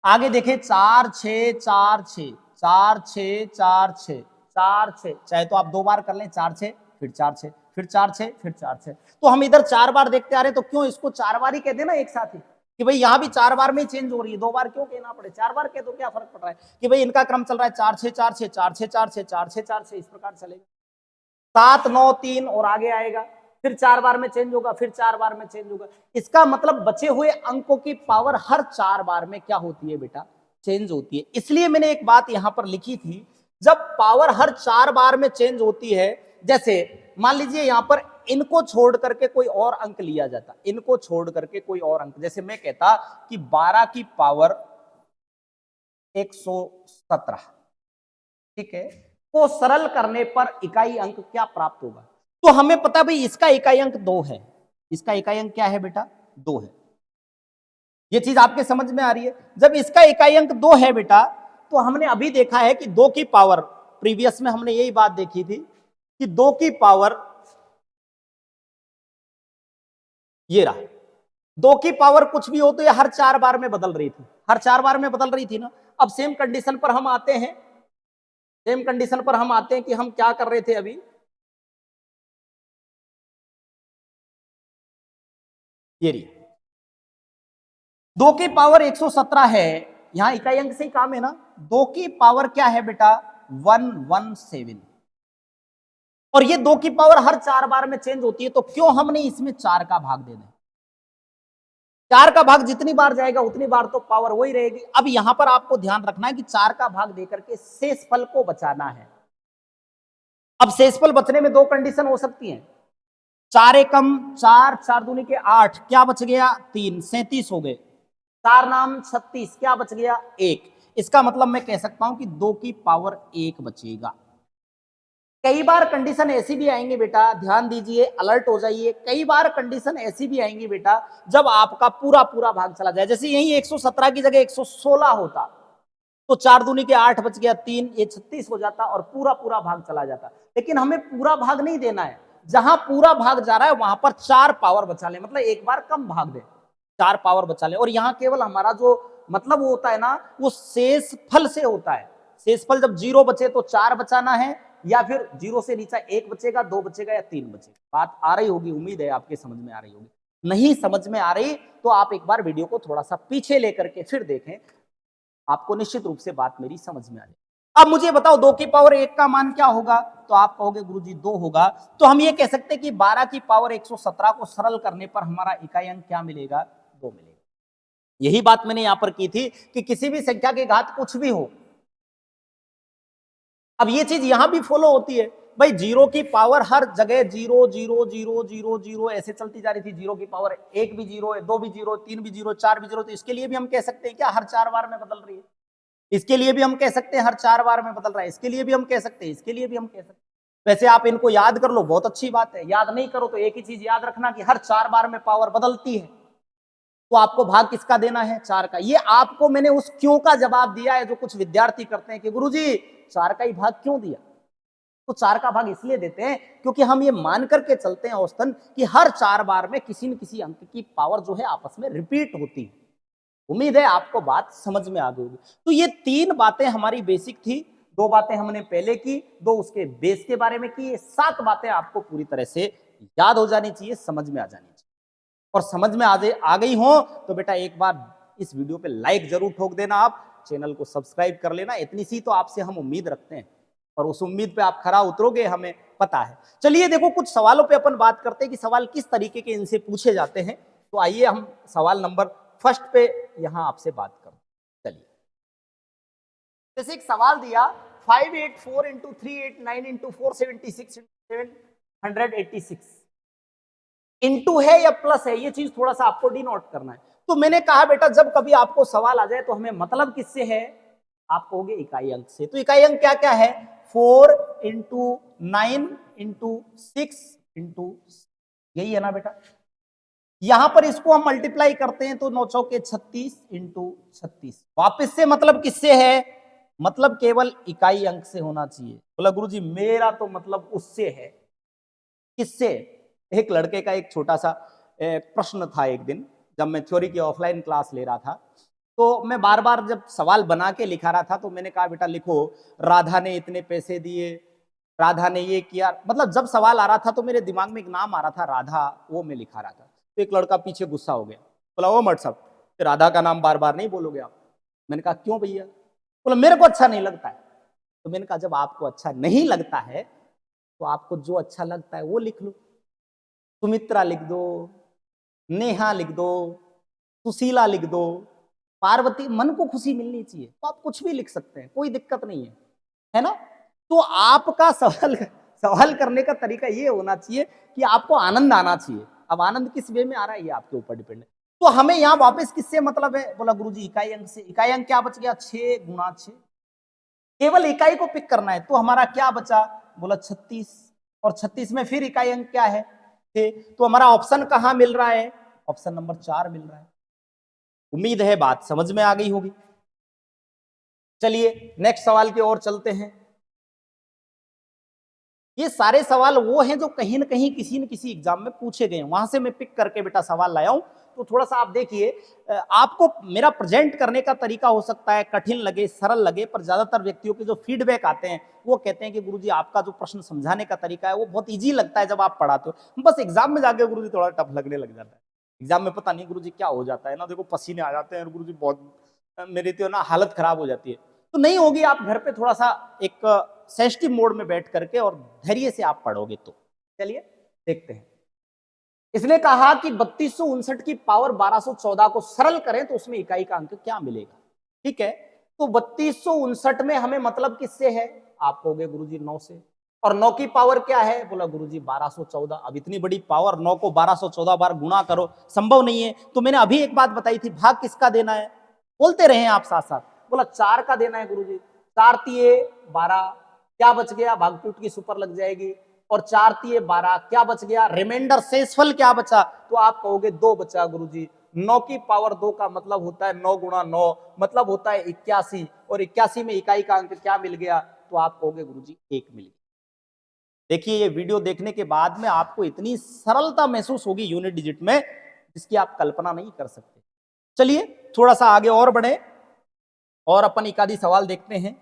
आगे देखें 4 6 4 6, 4 6 4 6, 4 6, चाहे तो आप 2 बार कर लें 4 6, फिर 4 6, फिर 4 6, फिर 4 6। तो हम इधर 4 बार देखते आ रहे तो क्यों इसको 4 बार ही कहते हैं ना एक साथ ही, कि भाई यहां भी 4 बार में ही चेंज हो रही है। 2 बार क्यों कहना पड़े, 4 बार कह दो, क्या फर्क पड़ रहा है कि भाई इनका क्रम चल रहा है 4 6 4 6 4 6 4 6 4 6 4 6, इस प्रकार चलेगा। 7 9 3 और आगे आएगा, फिर 4 बार में चेंज होगा, फिर 4 बार में चेंज होगा। इसका मतलब बचे हुए अंकों की पावर हर 4 बार में क्या होती है बेटा, चेंज होती है। इसलिए मैंने एक बात यहां पर लिखी थी, जब पावर हर 4 बार में चेंज होती है, जैसे मान लीजिए यहां पर इनको छोड़ करके कोई और अंक लिया जाता, इनको छोड़ करके कोई और अंक, जैसे मैं कहता कि 12 की पावर 117, ठीक है, को सरल करने पर इकाई अंक क्या प्राप्त होगा। तो हमें पता भाई इसका इकाई अंक 2 है, इसका इकाई अंक क्या है बेटा, 2 है। ये चीज आपके समझ में आ रही है। जब इसका इकाई अंक 2 है बेटा, तो हमने अभी देखा है कि 2 की पावर, प्रीवियस में हमने यही बात देखी थी कि 2 की पावर ये रहा, 2 की पावर कुछ भी हो तो ये हर 4 बार में बदल रही थी, हर 4 बार में बदल रही थी ना। अब सेम कंडीशन पर हम आते हैं, सेम कंडीशन पर हम आते हैं कि हम क्या कर रहे थे अभी, ये रही 2 की पावर 117 है, यहां इकाई अंक से ही काम है ना। 2 की पावर क्या है बेटा, 117, और ये 2 की पावर हर 4 बार में चेंज होती है, तो क्यों हमने इसमें 4 का भाग दे दें। 4 का भाग जितनी बार जाएगा उतनी बार तो पावर वही रहेगी। अब यहां पर आपको ध्यान रखना है कि 4 का भाग देकर के शेषफल को बचाना है। अब शेषफल बचने में 2 कंडीशन हो सकती हैं, 4 एकम 4, 4 दूनी के 8, क्या बच गया 3, 37 हो गए, 4 नाम 36, क्या बच गया 1। इसका मतलब मैं कह सकता हूं कि 2 की पावर 1 बचेगा। कई बार कंडीशन ऐसी भी आएंगी बेटा, ध्यान दीजिए, अलर्ट हो जाइए, कई बार कंडीशन ऐसी भी आएंगी बेटा जब आपका पूरा पूरा भाग चला जाए। जैसे यही 117 की जगह 116 होता तो 4 दूनी के 8 बच गया 3, ये 36 हो जाता और पूरा पूरा भाग चला जाता। लेकिन हमें पूरा भाग नहीं देना है, जहां पूरा भाग जा रहा है वहां पर 4 पावर बचा ले, मतलब एक बार कम भाग दे, 4 पावर बचा ले। और यहां केवल हमारा जो मतलब वो होता है ना, वो शेष फल से होता है। शेष फल जब 0 बचे तो 4 बचाना है, या फिर 0 से नीचे 1 बचेगा, 2 बचेगा या 3 बचेगा। बात आ रही होगी, उम्मीद है आपके समझ में आ रही होगी। नहीं समझ में आ रही तो आप एक बार वीडियो को थोड़ा सा पीछे लेकर के फिर देखें, आपको निश्चित रूप से बात मेरी समझ में आ जाए। अब मुझे बताओ 2 की पावर 1 का मान क्या होगा, तो आप कहोगे गुरुजी 2 होगा। तो हम ये कह सकते हैं कि 12 की पावर 117 को सरल करने पर हमारा इकाई अंक क्या मिलेगा, 2 मिलेगा। यही बात मैंने यहां पर की थी कि किसी भी संख्या की घात कुछ भी हो। अब ये चीज यहां भी फॉलो होती है भाई, 0 की पावर हर जगह 0 0 0 0 0 ऐसे चलती जा रही थी। 0 की पावर 1 भी 0 है, 2 भी 0, 3 भी 0, 4 भी 0, तो इसके लिए भी हम कह सकते हैं क्या हर 4 बार में बदल रही है। इसके लिए भी हम कह सकते हैं हर 4 बार में बदल रहा है, इसके लिए भी हम कह सकते हैं, इसके लिए भी हम कह सकते हैं। वैसे आप इनको याद कर लो, बहुत अच्छी बात है। याद नहीं करो तो एक ही चीज याद रखना कि हर 4 बार में पावर बदलती है। तो आपको भाग किसका देना है? 4 का। ये आपको मैंने उस क्यों का जवाब दिया है जो कुछ विद्यार्थी करते हैं कि गुरुजी 4 का ही भाग क्यों दिया। तो 4 का भाग इसलिए देते हैं क्योंकि हम ये मान करके चलते हैं औसतन कि हर 4 बार में किसी न किसी अंक की पावर जो है आपस में रिपीट होती है। उम्मीद है आपको बात समझ में आ गई होगी। तो ये 3 बातें हमारी बेसिक थी। 2 बातें हमने पहले की, 2 उसके बेस के बारे में की। ये 7 बातें आपको पूरी तरह से याद हो जानी चाहिए, समझ में आ जानी चाहिए। और समझ में आ गई हो तो बेटा एक बार इस वीडियो पे लाइक जरूर ठोक देना, आप चैनल को सब्सक्राइब कर लेना। इतनी सी तो आपसे हम उम्मीद रखते हैं और उस उम्मीद पे आप खरा उतरोगे, हमें पता है। चलिए देखो, कुछ सवालों पे अपन बात करते हैं कि सवाल किस तरीके के इनसे पूछे जाते हैं। तो आइए हम सवाल नंबर फर्स्ट पे यहां आपसे बात करें। चलिए, जैसे एक सवाल दिया 584 इंटू 389 इंटू 476 786 इंटू है या प्लस है, ये चीज थोड़ा सा आपको डिनोट करना है। तो मैंने कहा बेटा जब कभी आपको सवाल आ जाए तो हमें मतलब किससे है, आप कहोगे इकाई अंक से। तो इकाई अंक क्या क्या है? 4 इंटू 9 इंटू 6 इंटू, यही है ना बेटा। यहां पर इसको हम मल्टीप्लाई करते हैं तो 9 चौके 36 इंटू 36। वापिस से मतलब किससे है? मतलब केवल इकाई अंक से होना चाहिए। बोला गुरुजी मेरा तो मतलब उससे है। किससे? एक लड़के का एक छोटा सा प्रश्न था एक दिन, जब मैं थ्योरी की ऑफलाइन क्लास ले रहा था। तो मैं बार बार जब सवाल बना के लिखा रहा था तो मैंने कहा बेटा लिखो राधा ने इतने पैसे दिए, राधा ने ये किया। मतलब जब सवाल आ रहा था तो मेरे दिमाग में एक नाम आ रहा था राधा, वो मैं लिखा रहा था। तो एक लड़का पीछे गुस्सा हो गया, बोला ओ मट साहब राधा का नाम बार बार नहीं बोलोगे आप। मैंने कहा क्यों भैया? बोला मेरे को अच्छा नहीं लगता है। तो मैंने कहा जब आपको अच्छा नहीं लगता है तो आपको जो अच्छा लगता है वो लिख लो। सुमित्रा लिख दो, नेहा लिख दो, सुशीला लिख दो, पार्वती। मन को खुशी मिलनी चाहिए तो आप कुछ भी लिख सकते हैं, कोई दिक्कत नहीं है ना। तो आपका सवाल करने का तरीका ये होना चाहिए कि आपको आनंद आना चाहिए। अब आनंद किस वे में आ रहा है ये आपके ऊपर डिपेंड है। तो हमें यहाँ वापस किससे मतलब है? बोला गुरुजी इकाई अंक से। इकाई अंक क्या बच गया? 6 गुणा 6। केवल इकाई को पिक करना है तो हमारा क्या बचा? बोला 36। और 36 में फिर इकाई अंक क्या है? 6। तो हमारा ऑप्शन कहां मिल रहा है? ऑप्शन नंबर 4 मिल रहा है। उम्मीद है बात समझ में आ गई होगी। चलिए नेक्स्ट सवाल की ओर चलते हैं। ये सारे सवाल वो हैं जो कहीं ना कहीं किसी न किसी एग्जाम में पूछे गए हैं, वहां से मैं पिक करके बेटा सवाल लाया हूं। तो थोड़ा सा आप देखिए, आपको मेरा प्रेजेंट करने का तरीका हो सकता है कठिन लगे, सरल लगे, पर ज्यादातर व्यक्तियों के जो फीडबैक आते हैं वो कहते हैं कि गुरुजी आपका जो प्रश्न समझाने का तरीका है वो बहुत ईजी लगता है जब आप पढ़ाते हो। बस एग्जाम में जाके गुरुजी थोड़ा टफ लगने लग जाता है। एग्जाम में पता नहीं गुरुजी क्या हो जाता है ना, देखो पसीने आ जाते हैं और गुरुजी बहुत मेरी तो ना हालत खराब हो जाती है। तो नहीं होगी, आप घर पे थोड़ा सा एक सेंसिटिव मोड में बैठ करके और धैर्य से आप पढ़ोगे तो। चलिए देखते हैं। इसने कहा कि 3259 की पावर 1214 को सरल करें तो उसमें इकाई का अंक क्या मिलेगा। ठीक है, तो 3259 में हमें मतलब किससे है? आप कहोगे गुरुजी 9 से। और 9 की पावर क्या है? बोला गुरुजी 1214। अब इतनी बड़ी पावर 9 को 1214 बार गुणा करो, संभव नहीं है। तो मैंने अभी एक बात बताई थी, भाग किसका देना है? बोलते रहे आप साथ साथ। बोला 4 का देना है गुरुजी। 4 तिये 12, क्या बच गया? भागटूट की सुपर लग जाएगी। और 4 तिये 12, क्या बच गया? रिमाइंडर शेषफल क्या बचा? तो आप कहोगे 2 बचा गुरुजी। 9 की पावर 2 का मतलब होता है 9 गुणा 9, मतलब होता है 81। और 81 में इकाई का अंक क्या मिल गया? तो आप कहोगे गुरुजी 1 मिल गया। देखिए ये वीडियो देखने के बाद में आपको इतनी सरलता महसूस होगी यूनिट डिजिट में जिसकी आप कल्पना नहीं कर सकते। चलिए थोड़ा सा आगे और बढ़े और अपन एक आधी सवाल देखते हैं।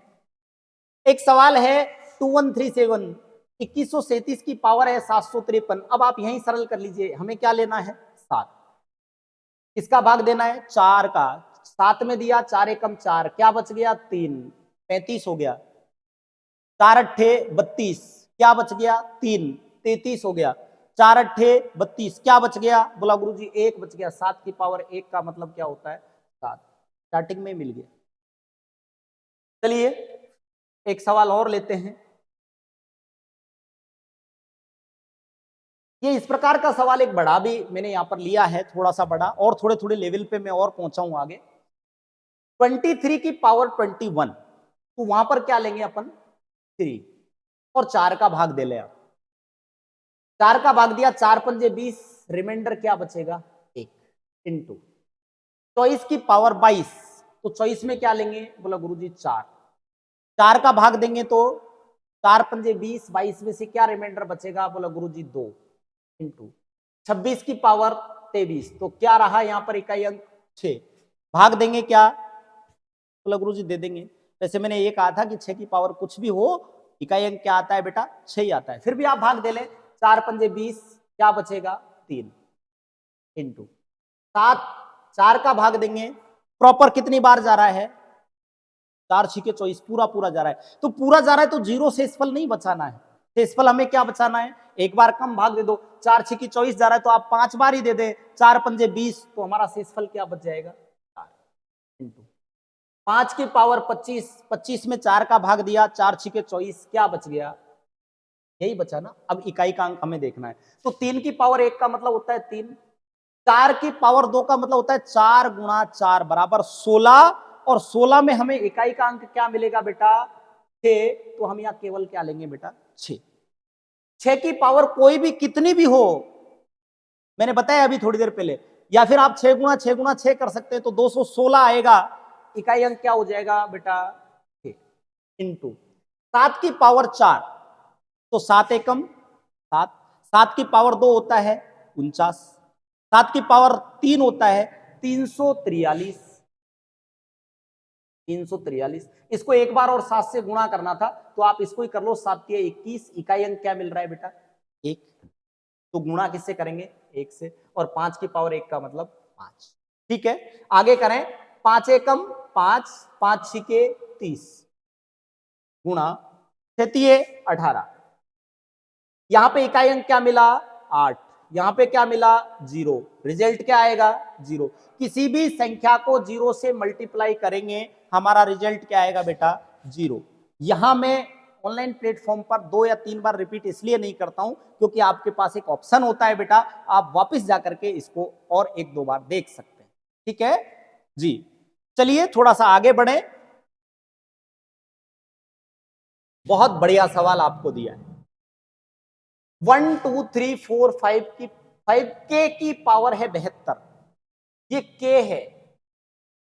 एक सवाल है 2137, 2137 की पावर है 753। अब आप यहीं सरल कर लीजिए, हमें क्या लेना है? 7। किसका भाग देना है? 4 का। 7 में दिया 4 एकम 4, क्या बच गया? 3, 35 हो गया। 4 अट्ठे 32, क्या बच गया? 3, 33 हो गया। 4 अट्ठे 32, क्या बच गया? बोला गुरुजी 1 बच गया। 7 की पावर 1 का मतलब क्या होता है? 7। स्टार्टिंग में मिल गया। चलिए एक सवाल और लेते हैं। ये इस प्रकार का सवाल एक बड़ा भी मैंने यहां पर लिया है, थोड़ा सा बड़ा, और थोड़े थोड़े लेवल पे मैं और पहुंचाऊं आगे। 23 की पावर 21, तो वहां पर क्या लेंगे अपन 3 और 4 का भाग दे ले आप। 4 का भाग दिया, 4 पंजे 20, रिमाइंडर क्या बचेगा 1 इंटू 24 की पावर 22, तो 24 में क्या लेंगे, बोला गुरुजी 4। 4 का भाग देंगे तो 4 पंजे 20, 22 में से क्या रिमाइंडर बचेगा, बोला गुरुजी 2 इंटू 26 की पावर 23, तो क्या रहा यहां पर इकाई अंक 6। भाग देंगे क्या, बोला गुरुजी दे देंगे। वैसे मैंने ये कहा था कि 6 की पावर कुछ भी हो, इकाई अंक क्या आता है बेटा 6 ही आता है। फिर भी आप भाग दे ले, 4 पंजे 20, क्या बचेगा 3 इंटू 7, 4 का भाग देंगे, प्रॉपर कितनी बार जा रहा है 4 6 24, पूरा पूरा जा रहा है। तो पूरा जा रहा है तो जीरो शेषफल नहीं बचाना है, शेषफल हमें क्या बचाना है, एक बार कम भाग दे दो। 4 6 24 जा रहा है तो आप 5 बार ही दे दे, 4 पंजे 20, तो हमारा शेषफल क्या बच जाएगा 4 इंटू 5 की पावर 25, 25 में 4 का भाग दिया, 4 6 24, क्या बच गया, यही बचा ना। अब इकाई का अंक हमें देखना है, तो 3 की पावर 1 का मतलब होता है 3, 4 की पावर 2 का मतलब होता है 4 गुणा 4 बराबर 16, और 16 में हमें इकाई का अंक क्या मिलेगा बेटा 6, तो हम यहां केवल क्या लेंगे बेटा 6। 6 की पावर कोई भी कितनी भी हो, मैंने बताया अभी थोड़ी देर पहले, या फिर आप 6 गुणा 6 गुणा 6 कर सकते हैं, तो 216 आएगा, इकाई अंक क्या हो जाएगा बेटा 6 इंटू 7 की पावर 4, तो 7 एकम 7, 7 की पावर 2 होता है 49, 7 की पावर 3 होता है 343, 343। इसको एक बार और 7 से गुणा करना था, तो आप इसको ही कर लो, 7 या 21, इकाई अंक क्या मिल रहा है बेटा 1, तो गुणा किससे करेंगे 1 से, और 5 की पावर 1 का मतलब 5। ठीक है, आगे करें, 5 एकम 5, 5 छिके 30 गुणा 6 18, यहां पे इकाई अंक क्या मिला 8, यहां पे क्या मिला 0, रिजल्ट क्या आएगा 0। किसी भी संख्या को 0 से मल्टीप्लाई करेंगे, हमारा रिजल्ट क्या आएगा बेटा 0। यहां मैं ऑनलाइन प्लेटफॉर्म पर 2 या 3 बार रिपीट इसलिए नहीं करता हूं क्योंकि आपके पास एक ऑप्शन होता है बेटा, आप वापस जाकर के इसको और 1-2 बार देख सकते हैं। ठीक है जी, चलिए थोड़ा सा आगे बढ़े। बहुत बढ़िया सवाल आपको दिया है, 1 2 3 4 5 की 5k की पावर है 72, ये k है,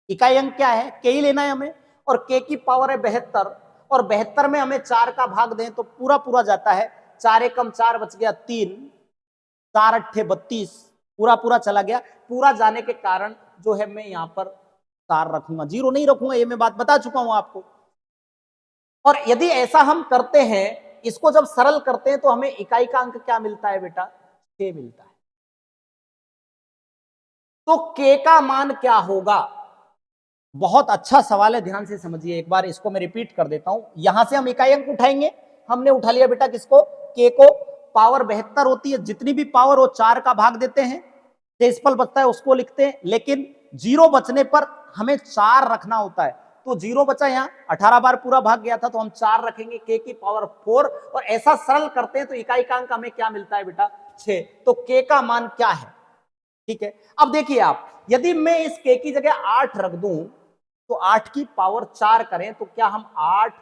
इकाई अंक क्या है k ही लेना है हमें, और k की पावर है 72, और 72 में हमें 4 का भाग दें तो पूरा पूरा जाता है, 4 एकम 4 बच गया 3, 4 अट्ठे 32, पूरा पूरा चला गया। पूरा जाने के कारण जो है मैं यहां पर 4 रखूंगा, 0 नहीं रखूंगा, ये मैं बात बता चुका हूं आपको। और यदि ऐसा हम करते हैं, इसको जब सरल करते हैं तो हमें इकाई का अंक क्या मिलता है बेटा 6 मिलता है। तो k का मान क्या होगा, बहुत अच्छा सवाल है, ध्यान से समझिए एक बार, इसको मैं रिपीट कर देता हूं। यहां से हम इकाई अंक उठाएंगे, हमने उठा लिया बेटा किसको k को, पावर 72 होती है, जितनी भी पावर हो 4 का भाग देते हैं, शेषफल बचता है उसको लिखते हैं, लेकिन 0 बचने पर हमें 4 रखना होता है, तो 0 बचा, यहाँ 18 बार पूरा भाग गया था तो हम 4 रखेंगे, k की पावर 4, और ऐसा सरल करते हैं तो इकाई का अंक हमें क्या मिलता है बेटा 6। तो k का मान क्या है, ठीक है। अब देखिए आप, यदि मैं इस k की जगह 8 रख दूं, तो 8 की पावर 4 करें तो क्या हम 8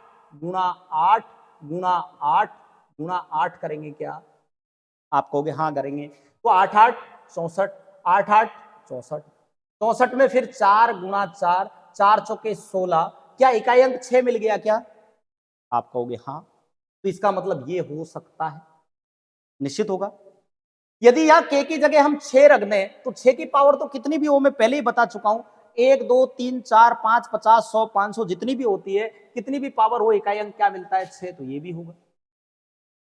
गुणा 8 गुणा 8 गुणा 8 करेंगे क्या, आप कहोगे हाँ करेंगे, तो 8 8 64, 8 8 64, 64 में फिर 4 गुणा 4, 4 चौके 16, क्या इकाई अंक 6 मिल गया क्या, आप कहोगे हाँ, तो इसका मतलब ये हो सकता है, निश्चित होगा। यदि यहां k की जगह हम 6 रख दें तो 6 की पावर तो कितनी भी हो, मैं पहले ही बता चुका हूं, 1 2 3 4 5 50 100 500 जितनी भी होती है, कितनी भी पावर हो, इकाई अंक क्या मिलता है 6, तो ये भी होगा।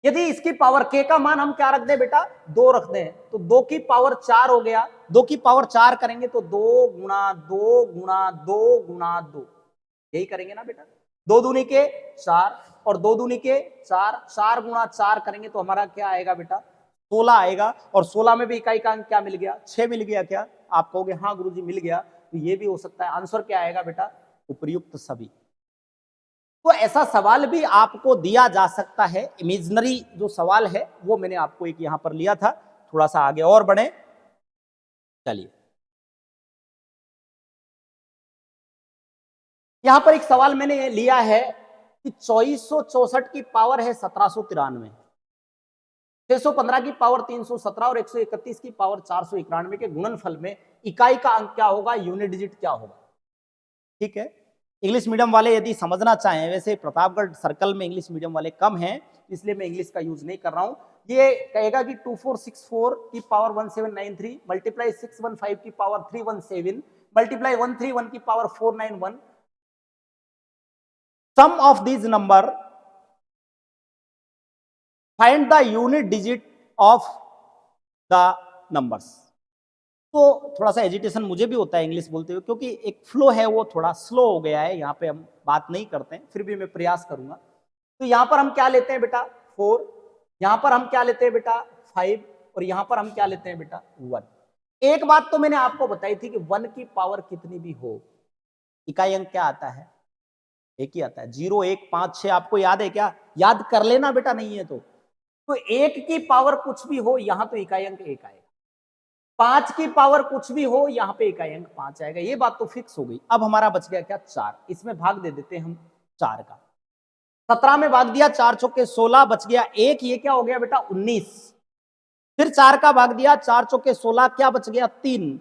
यदि इसकी पावर k का मान हम क्या रख दें बेटा 2 रख दें, तो 2 की पावर 4 हो गया, 2 की पावर 4 करेंगे तो 2 गुणा 2 गुणा 2 गुणा 2, यही करेंगे ना बेटा, 2 दूनी के 4 और 2 दूनी के 4, 4 गुणा 4 करेंगे तो हमारा क्या आएगा बेटा 16 आएगा, और 16 में भी इकाई का अंक क्या मिल गया 6 मिल गया क्या, आप कहोगे हाँ गुरुजी मिल गया, तो ये भी हो सकता है। आंसर क्या आएगा बेटा उपर्युक्त सभी। तो ऐसा सवाल भी आपको दिया जा सकता है, इमेजिनरी जो सवाल है वो मैंने आपको एक यहां पर लिया था। थोड़ा सा आगे और बढ़े, चलिए यहां पर एक सवाल मैंने लिया है कि 2464 की पावर है 1793, 615 की पावर 317 और 131 की पावर 491 के गुणनफल में इकाई का अंक क्या होगा, यूनिट डिजिट क्या होगा। ठीक है, इंग्लिश मीडियम वाले यदि समझना चाहें, वैसे प्रतापगढ़ सर्कल में इंग्लिश मीडियम वाले कम हैं, इसलिए मैं इंग्लिश का यूज नहीं कर रहा हूं। ये कहेगा कि 2464 की पावर 1793 मल्टीप्लाई 615 की पावर 317 मल्टीप्लाई 131 की power 491, sum of these number find the unit digit of the numbers. तो थोड़ा सा एजिटेशन मुझे भी होता है इंग्लिश बोलते हुए, क्योंकि एक फ्लो है वो थोड़ा स्लो हो गया है, यहाँ पे हम बात नहीं करते हैं, फिर भी मैं प्रयास करूंगा। तो यहां पर हम क्या लेते हैं बेटा 4, यहां पर हम क्या लेते हैं बेटा 5, और यहां पर हम क्या लेते हैं बेटा 1। एक बात तो मैंने आपको बताई थी कि 1 की पावर कितनी भी हो, इकाई अंक क्या आता है, एक ही आता है। 0 1 5 6 आपको याद है क्या, याद कर लेना बेटा, नहीं है तो 1 की पावर कुछ भी हो यहां तो इकाई अंक 1 आएगा, 5 की पावर कुछ भी हो यहां पे इकाई अंक 5 आएगा, ये बात तो फिक्स हो गई। अब हमारा बच गया क्या 4, इसमें भाग दे देते हैं हम 4 का, 17 में भाग दिया, 4 चौके 16, बच गया 1, ये क्या हो गया बेटा 19। फिर 4 का भाग दिया, 4 चौके 16, क्या बच गया 3,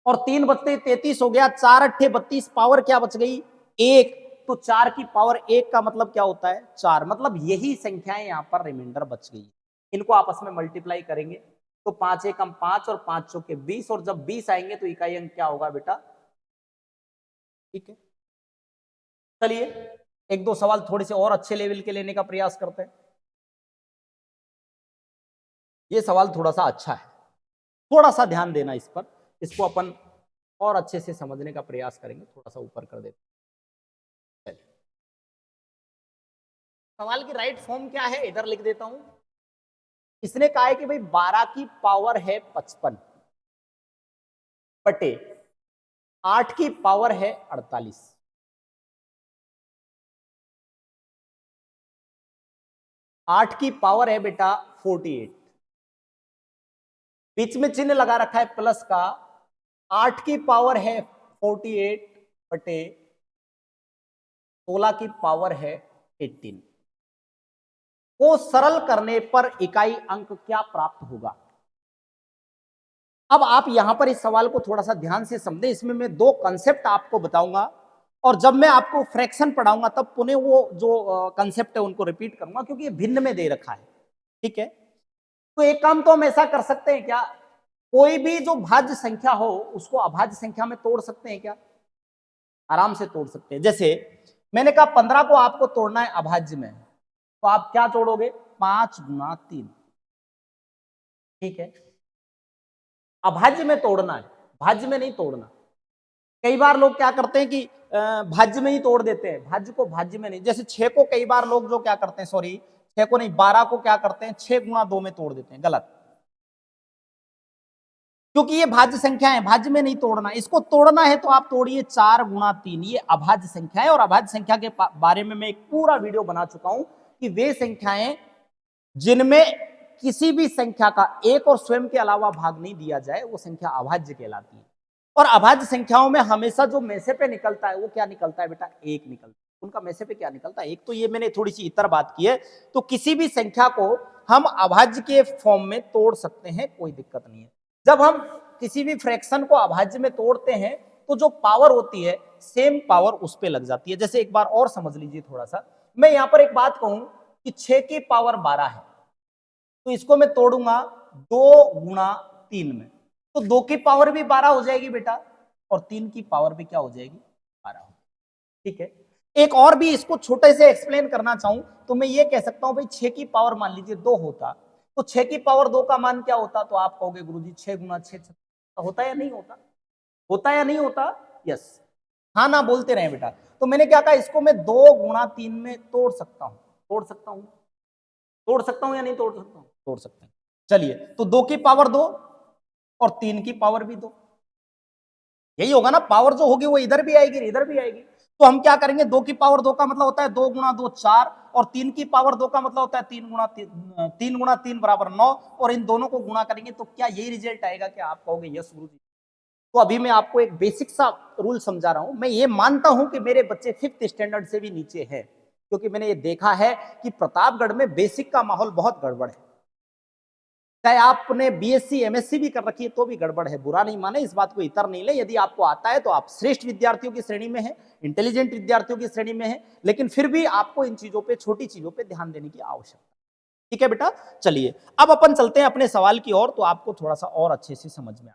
और 3 बचते 33 हो गया, 4 अट्ठे 32, पावर क्या बच गई 1। तो 4 की पावर 1 का मतलब क्या होता है 4, मतलब यही संख्याएं यहां पर रिमाइंडर बच गई, इनको आपस में मल्टीप्लाई करेंगे तो 5 एकम 5 और 5 चौके 20, और जब 20 आएंगे तो इकाई अंक क्या होगा बेटा। ठीक है, चलिए एक दो सवाल थोड़े से और अच्छे लेवल के लेने का प्रयास करते हैं। ये सवाल थोड़ा सा अच्छा है, थोड़ा सा ध्यान देना इस पर, इसको अपन और अच्छे से समझने का प्रयास करेंगे, थोड़ा सा ऊपर कर देते हैं। सवाल की राइट फॉर्म क्या है इधर लिख देता हूं। इसने कहा है कि भाई 12 की पावर है 55 बटे 8 की पावर है 48, 8 की पावर है बेटा 48, बीच में चिन्ह लगा रखा है प्लस का, 8 की पावर है 48 बटे 16 की पावर है 18 को सरल करने पर इकाई अंक क्या प्राप्त होगा। अब आप यहां पर इस सवाल को थोड़ा सा ध्यान से समझें, इसमें मैं दो कंसेप्ट आपको बताऊंगा, और जब मैं आपको फ्रैक्शन पढ़ाऊंगा तब पुनः वो जो कंसेप्ट है उनको रिपीट करूंगा, क्योंकि ये भिन्न में दे रखा है। ठीक है, तो एक काम तो हम ऐसा कर सकते हैं क्या, कोई भी जो भाज्य संख्या हो उसको अभाज्य संख्या में तोड़ सकते हैं क्या, आराम से तोड़ सकते हैं। जैसे मैंने कहा 15 को आपको तोड़ना है अभाज्य में, तो आप क्या तोड़ोगे 5 गुना 3। ठीक है, अभाज्य में तोड़ना है, भाज्य में नहीं तोड़ना। कई बार लोग क्या करते हैं कि भाज्य में ही तोड़ देते हैं, भाज्य को भाज्य में नहीं। जैसे 6 को कई बार लोग जो क्या करते हैं, सॉरी 6 को नहीं 12 को क्या करते हैं 6 गुना 2 में तोड़ देते हैं, गलत, क्योंकि ये भाज्य संख्या है, भाज्य में नहीं तोड़ना। इसको तोड़ना है तो आप तोड़िए 4 गुना 3, ये अभाज्य संख्या है। और अभाज्य संख्या के बारे में मैं एक पूरा वीडियो बना चुका हूं कि वे संख्याएं जिनमें किसी भी संख्या का एक और स्वयं के अलावा भाग नहीं दिया जाए वो संख्या अभाज्य कहलाती है। और अभाज्य संख्याओं में हमेशा जो मैसे पे निकलता है वो क्या निकलता है बेटा, एक निकलता है। उनका मैसे पे क्या निकलता है, एक। तो ये मैंने थोड़ी सी इतर बात की है। तो किसी भी संख्या को हम अभाज्य के फॉर्म में तोड़ सकते हैं, कोई दिक्कत नहीं है। जब हम किसी भी फ्रैक्शन को अभाज्य में तोड़ते हैं तो जो पावर होती है सेम पावर उस पर लग जाती है। जैसे एक बार और समझ लीजिए थोड़ा सा, मैं यहां पर एक बात कहूं कि 6 की पावर 12 है, तो इसको मैं तोड़ूंगा 2 गुना 3 में, तो 2 की पावर भी 12 हो जाएगी बेटा, और 3 की पावर भी क्या हो जाएगी 12। ठीक है, एक और भी इसको छोटे से एक्सप्लेन करना चाहूं तो मैं ये कह सकता हूं भाई 6 की पावर मान लीजिए 2 होता, तो 6 की पावर 2 का मान क्या होता, तो आप कहोगे गुरुजी 6 गुना 6 होता या नहीं होता, होता या नहीं होता, यस, हाँ ना बोलते रहे बेटा। तो मैंने क्या कहा, इसको मैं 2 गुना 3 में तोड़ सकता हूं, तोड़ सकता हूं, तोड़ सकता हूं या नहीं तोड़ सकता हूं, तोड़ सकते हैं। चलिए, तो 2 की पावर 2 और 3 की पावर भी 2, यही होगा ना, पावर जो होगी वो इधर भी आएगी इधर भी आएगी। तो हम क्या करेंगे, 2 की पावर 2 का मतलब होता है 2 गुना 2 4, और 3 की पावर 2 का मतलब होता है 3 गुना 3 बराबर 9, और इन दोनों को गुणा करेंगे तो क्या यही रिजल्ट आएगा, क्या आप कहोगे यस गुरुजी। तो अभी मैं आपको एक बेसिक सा रूल समझा रहा हूं। मैं ये मानता हूं कि मेरे बच्चे 5th स्टैंडर्ड से भी नीचे हैं, क्योंकि मैंने ये देखा है कि प्रतापगढ़ में बेसिक का माहौल बहुत गड़बड़ है। चाहे आपने बीएससी एमएससी भी कर रखी है तो भी गड़बड़ है, बुरा नहीं माने, इस बात को इतर नहीं ले। यदि आपको आता है तो आप श्रेष्ठ विद्यार्थियों की श्रेणी में हैं, इंटेलिजेंट विद्यार्थियों की श्रेणी में हैं, लेकिन फिर भी आपको इन चीजों पे, छोटी चीजों पे ध्यान देने की आवश्यकता है। ठीक है बेटा, चलिए अब अपन चलते हैं अपने सवाल की ओर, तो आपको थोड़ा सा और अच्छे से समझ में आ।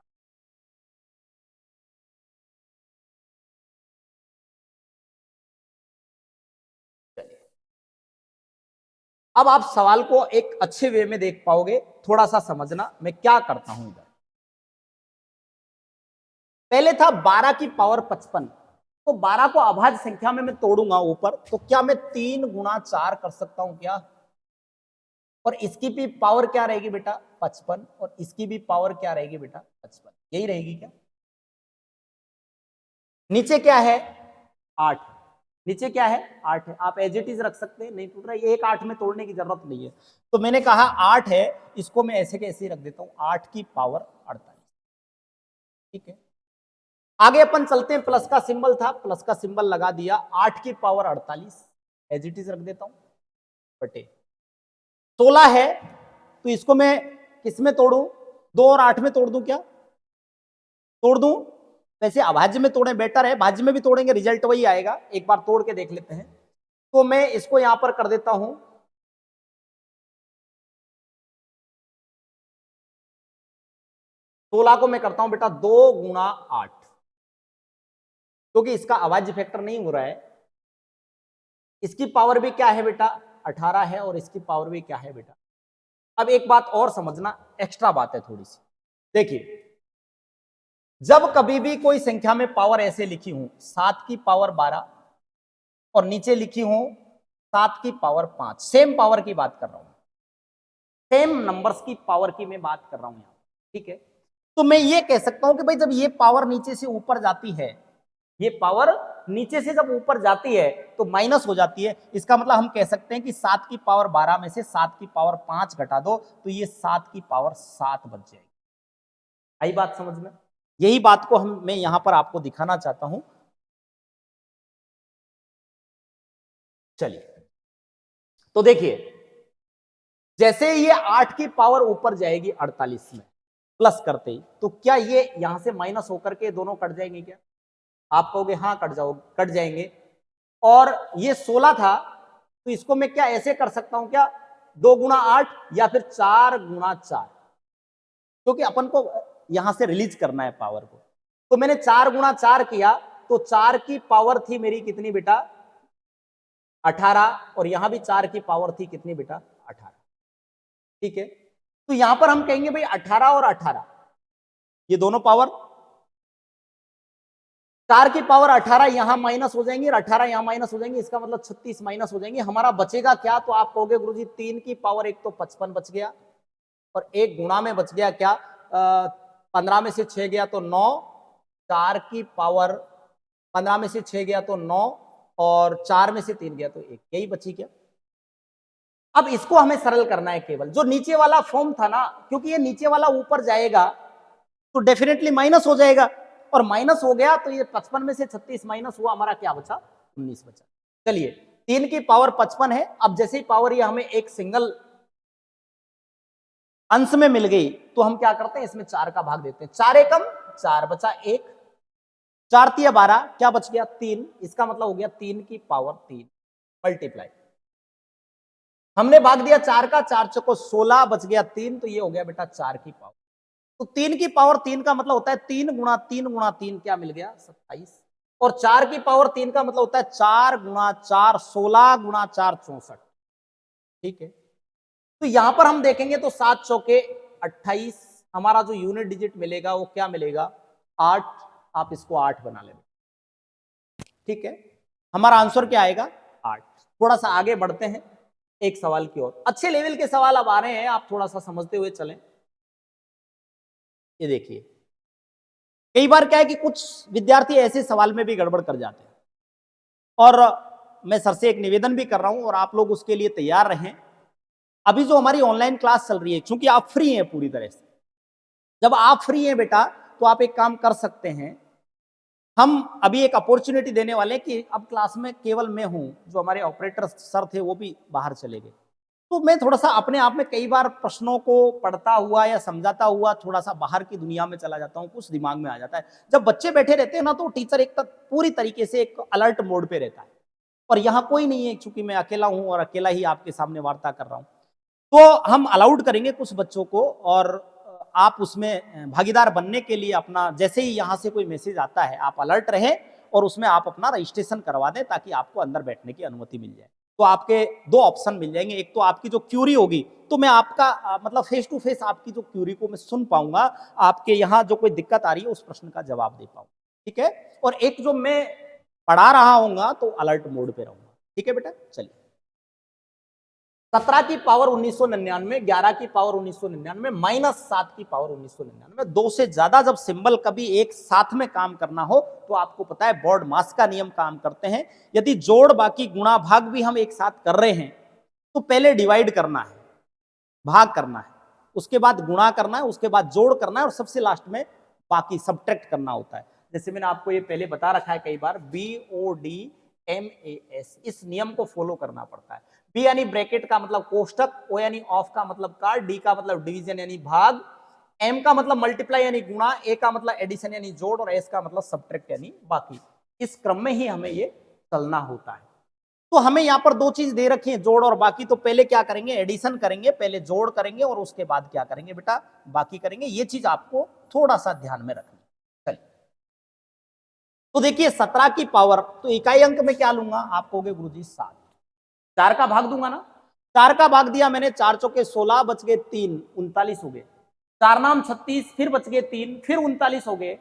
अब आप सवाल को एक अच्छे वे में देख पाओगे, थोड़ा सा समझना मैं क्या करता हूं इधर। पहले था 12 की पावर 55, तो 12 को अभाज्य संख्या में मैं तोड़ूंगा ऊपर, तो क्या मैं 3 गुणा 4 कर सकता हूं क्या? और इसकी भी पावर क्या रहेगी बेटा? 55, और इसकी भी पावर क्या रहेगी बेटा? 55, यही रहेगी क्या? नीचे क्या है? 8। नीचे क्या है? 8 है। आप एज इट इज रख सकते हैं, नहीं टूट रहा है, ये एक 8 में तोड़ने की जरूरत नहीं है। तो मैंने कहा 8 है, इसको मैं ऐसे के ऐसे ही रख देता हूं, 8 की पावर 48। ठीक है, आगे अपन चलते हैं। प्लस का सिंबल था, प्लस का सिंबल लगा दिया, 8 की पावर 48 एज इट इज रख देता हूं, बटे 16 है, तो इसको मैं किस में तोड़ू? 2 और 8 में तोड़ दूं क्या? तोड़ दूं? वैसे अभाज्य में तोड़े बेटर है, भाज्य में भी तोड़ेंगे रिजल्ट वही आएगा, एक बार तोड़ के देख लेते हैं। तो मैं इसको यहां पर कर देता हूं 16 को मैं करता हूं बेटा 2 गुणा 8, क्योंकि इसका अभाज्य फैक्टर नहीं हो रहा है। इसकी पावर भी क्या है बेटा? 18 है, और इसकी पावर भी क्या है बेटा? अब एक बात और समझना, एक्स्ट्रा बात है थोड़ी सी। देखिए, जब कभी भी कोई संख्या में पावर ऐसे लिखी हूं 7 की पावर 12, और नीचे लिखी हूं 7 की पावर 5, सेम पावर की बात कर रहा हूं, सेम नंबर्स की पावर की मैं बात कर रहा हूं यहां। ठीक है, तो मैं ये कह सकता हूं कि भाई जब ये पावर नीचे से ऊपर जाती है, ये पावर नीचे से जब ऊपर जाती है तो माइनस हो जाती है। इसका मतलब हम कह सकते हैं कि 7 की पावर 12 में से 7 की पावर 5 घटा दो, तो ये 7 की पावर 7 बच जाएगी। आई बात समझ में? यही बात को मैं यहां पर आपको दिखाना चाहता हूं। चलिए, तो देखिए, जैसे ये 8 की पावर ऊपर जाएगी 48 में, प्लस करते ही, तो क्या ये यहां से माइनस होकर के दोनों कट जाएंगे क्या? आप कहोगे हाँ कट जाएंगे। और ये 16 था, तो इसको मैं क्या ऐसे कर सकता हूं क्या? 2 गुणा 8 या फिर 4 गुणा 4, क्योंकि अपन को यहां से रिलीज करना है पावर को। तो मैंने 4 गुणा 4 किया, तो 4 की पावर थी मेरी कितनी बेटा? 18, और यहां भी 4 की पावर थी कितनी बेटा? 18। ठीक है, तो यहां पर हम कहेंगे भाई 18 और 18, ये दोनों पावर, 4 की पावर 18 यहां माइनस हो जाएंगी, और 18 यहां माइनस हो जाएंगी, इसका मतलब 36 माइनस हो जाएंगे। हमारा बचेगा क्या? तो आप कहोगे गुरुजी 3 की पावर एक तो 55 बच गया, और एक गुणा में बच गया क्या? 15 में से 6 गया तो 9, 4 की पावर 15 में से 6 गया तो 9, और 4 में से 3 गया तो 1, यही बची क्या? अब इसको हमें सरल करना है, केवल जो नीचे वाला फॉर्म था ना, क्योंकि ये नीचे वाला ऊपर जाएगा तो डेफिनेटली माइनस हो जाएगा, और माइनस हो गया तो ये 55 में से 36 माइनस हुआ, हमारा क्या बचा? 19 बचा। चलिए, 3 की पावर 55 है। अब जैसे ही पावर ये हमें एक सिंगल अंश में मिल गई, तो हम क्या करते हैं? इसमें 4 का भाग देते हैं, 4 एकम 4 बचा 1, 4 तिया 12, क्या बच गया? 3, इसका मतलब हो गया 3 की पावर 3 मल्टीप्लाई, हमने भाग दिया 4 का, 4 चौको 16 बच गया 3, तो ये हो गया बेटा 4 की पावर। तो 3 की पावर 3 का मतलब होता है 3 गुणा 3 गुणा 3, क्या मिल गया? 27, और 4 की पावर 3 का मतलब होता है 4 गुणा 4, 16 गुणा 4 64। ठीक है, तो यहां पर हम देखेंगे तो 7 चौके 28, हमारा जो यूनिट डिजिट मिलेगा वो क्या मिलेगा? 8। आप इसको 8 बना लेंगे। ठीक है, हमारा आंसर क्या आएगा? 8। थोड़ा सा आगे बढ़ते हैं एक सवाल की ओर, अच्छे लेवल के सवाल अब आ रहे हैं, आप थोड़ा सा समझते हुए चलें। ये देखिए, कई बार क्या है कि कुछ विद्यार्थी ऐसे सवाल में भी गड़बड़ कर जाते हैं, और मैं सर से एक निवेदन भी कर रहा हूं, और आप लोग उसके लिए तैयार रहें। अभी जो हमारी ऑनलाइन क्लास चल रही है, क्योंकि आप फ्री हैं पूरी तरह से, जब आप फ्री हैं बेटा, तो आप एक काम कर सकते हैं, हम अभी एक अपॉर्चुनिटी देने वाले हैं कि अब क्लास में केवल मैं हूं, जो हमारे ऑपरेटर सर थे वो भी बाहर चले गए। तो मैं थोड़ा सा अपने आप में कई बार प्रश्नों को पढ़ता हुआ या समझाता हुआ थोड़ा सा बाहर की दुनिया में चला जाता हूँ, कुछ दिमाग में आ जाता है। जब बच्चे बैठे रहते हैं ना, तो टीचर एक पूरी तरीके से एक अलर्ट मोड पे रहता है, और यहाँ कोई नहीं है, क्योंकि मैं अकेला हूँ और अकेला ही आपके सामने वार्ता कर रहा हूँ। तो हम अलाउड करेंगे कुछ बच्चों को, और आप उसमें भागीदार बनने के लिए अपना, जैसे ही यहाँ से कोई मैसेज आता है आप अलर्ट रहें और उसमें आप अपना रजिस्ट्रेशन करवा दें, ताकि आपको अंदर बैठने की अनुमति मिल जाए। तो आपके दो ऑप्शन मिल जाएंगे, एक तो आपकी जो क्यूरी होगी, तो मैं आपका मतलब फेस टू फेस आपकी जो क्यूरी को मैं सुन पाऊंगा, आपके यहाँ जो कोई दिक्कत आ रही है उस प्रश्न का जवाब दे पाऊंगा, ठीक है। और एक जो मैं पढ़ा रहा हूँ तो अलर्ट मोड पे रहूंगा, ठीक है बेटा। चलिए, 17 की पावर 1999, 11 की पावर 1999, -7 की पावर 1999, दो से ज्यादा जब सिंबल कभी एक साथ में काम करना हो तो आपको पता है बोर्ड मास का नियम काम करते हैं। यदि जोड़ बाकी गुणा भाग भी हम एक साथ कर रहे हैं तो पहले डिवाइड करना है, भाग करना है, उसके बाद गुणा करना है, उसके बाद जोड़ करना है, और सबसे लास्ट में बाकी सब्ट्रैक्ट करना होता है। जैसे मैंने आपको ये पहले बता रखा है कई बार, BODMAS, इस नियम को फॉलो करना पड़ता है। बी यानी ब्रैकेट का मतलब कोष्टक, ओ यानी ऑफ का मतलब कार, डी का मतलब डिवीजन यानी भाग, एम का मतलब मल्टीप्लाई यानी गुणा, ए का मतलब एडिशन यानी जोड़, और एस का मतलब सब्ट्रैक्ट यानी बाकी। इस क्रम में ही हमें ये चलना होता है। तो हमें यहाँ पर दो चीज दे रखी है, जोड़ और बाकी। तो पहले क्या करेंगे, एडिशन करेंगे, पहले जोड़ करेंगे और उसके बाद क्या करेंगे बेटा, बाकी करेंगे। ये चीज आपको थोड़ा सा ध्यान में रखनी। चलिए, तो देखिए 17 की पावर, तो इकाई अंक में क्या लूंगा, आप कहोगे गुरुजी 7, 4 का भाग दूंगा ना, 4 का भाग दिया मैंने, 4 चौके 16, बच गए 3, 39 हो गए। 4 नाम 36, फिर बच गए 3, फिर 39 हो गए।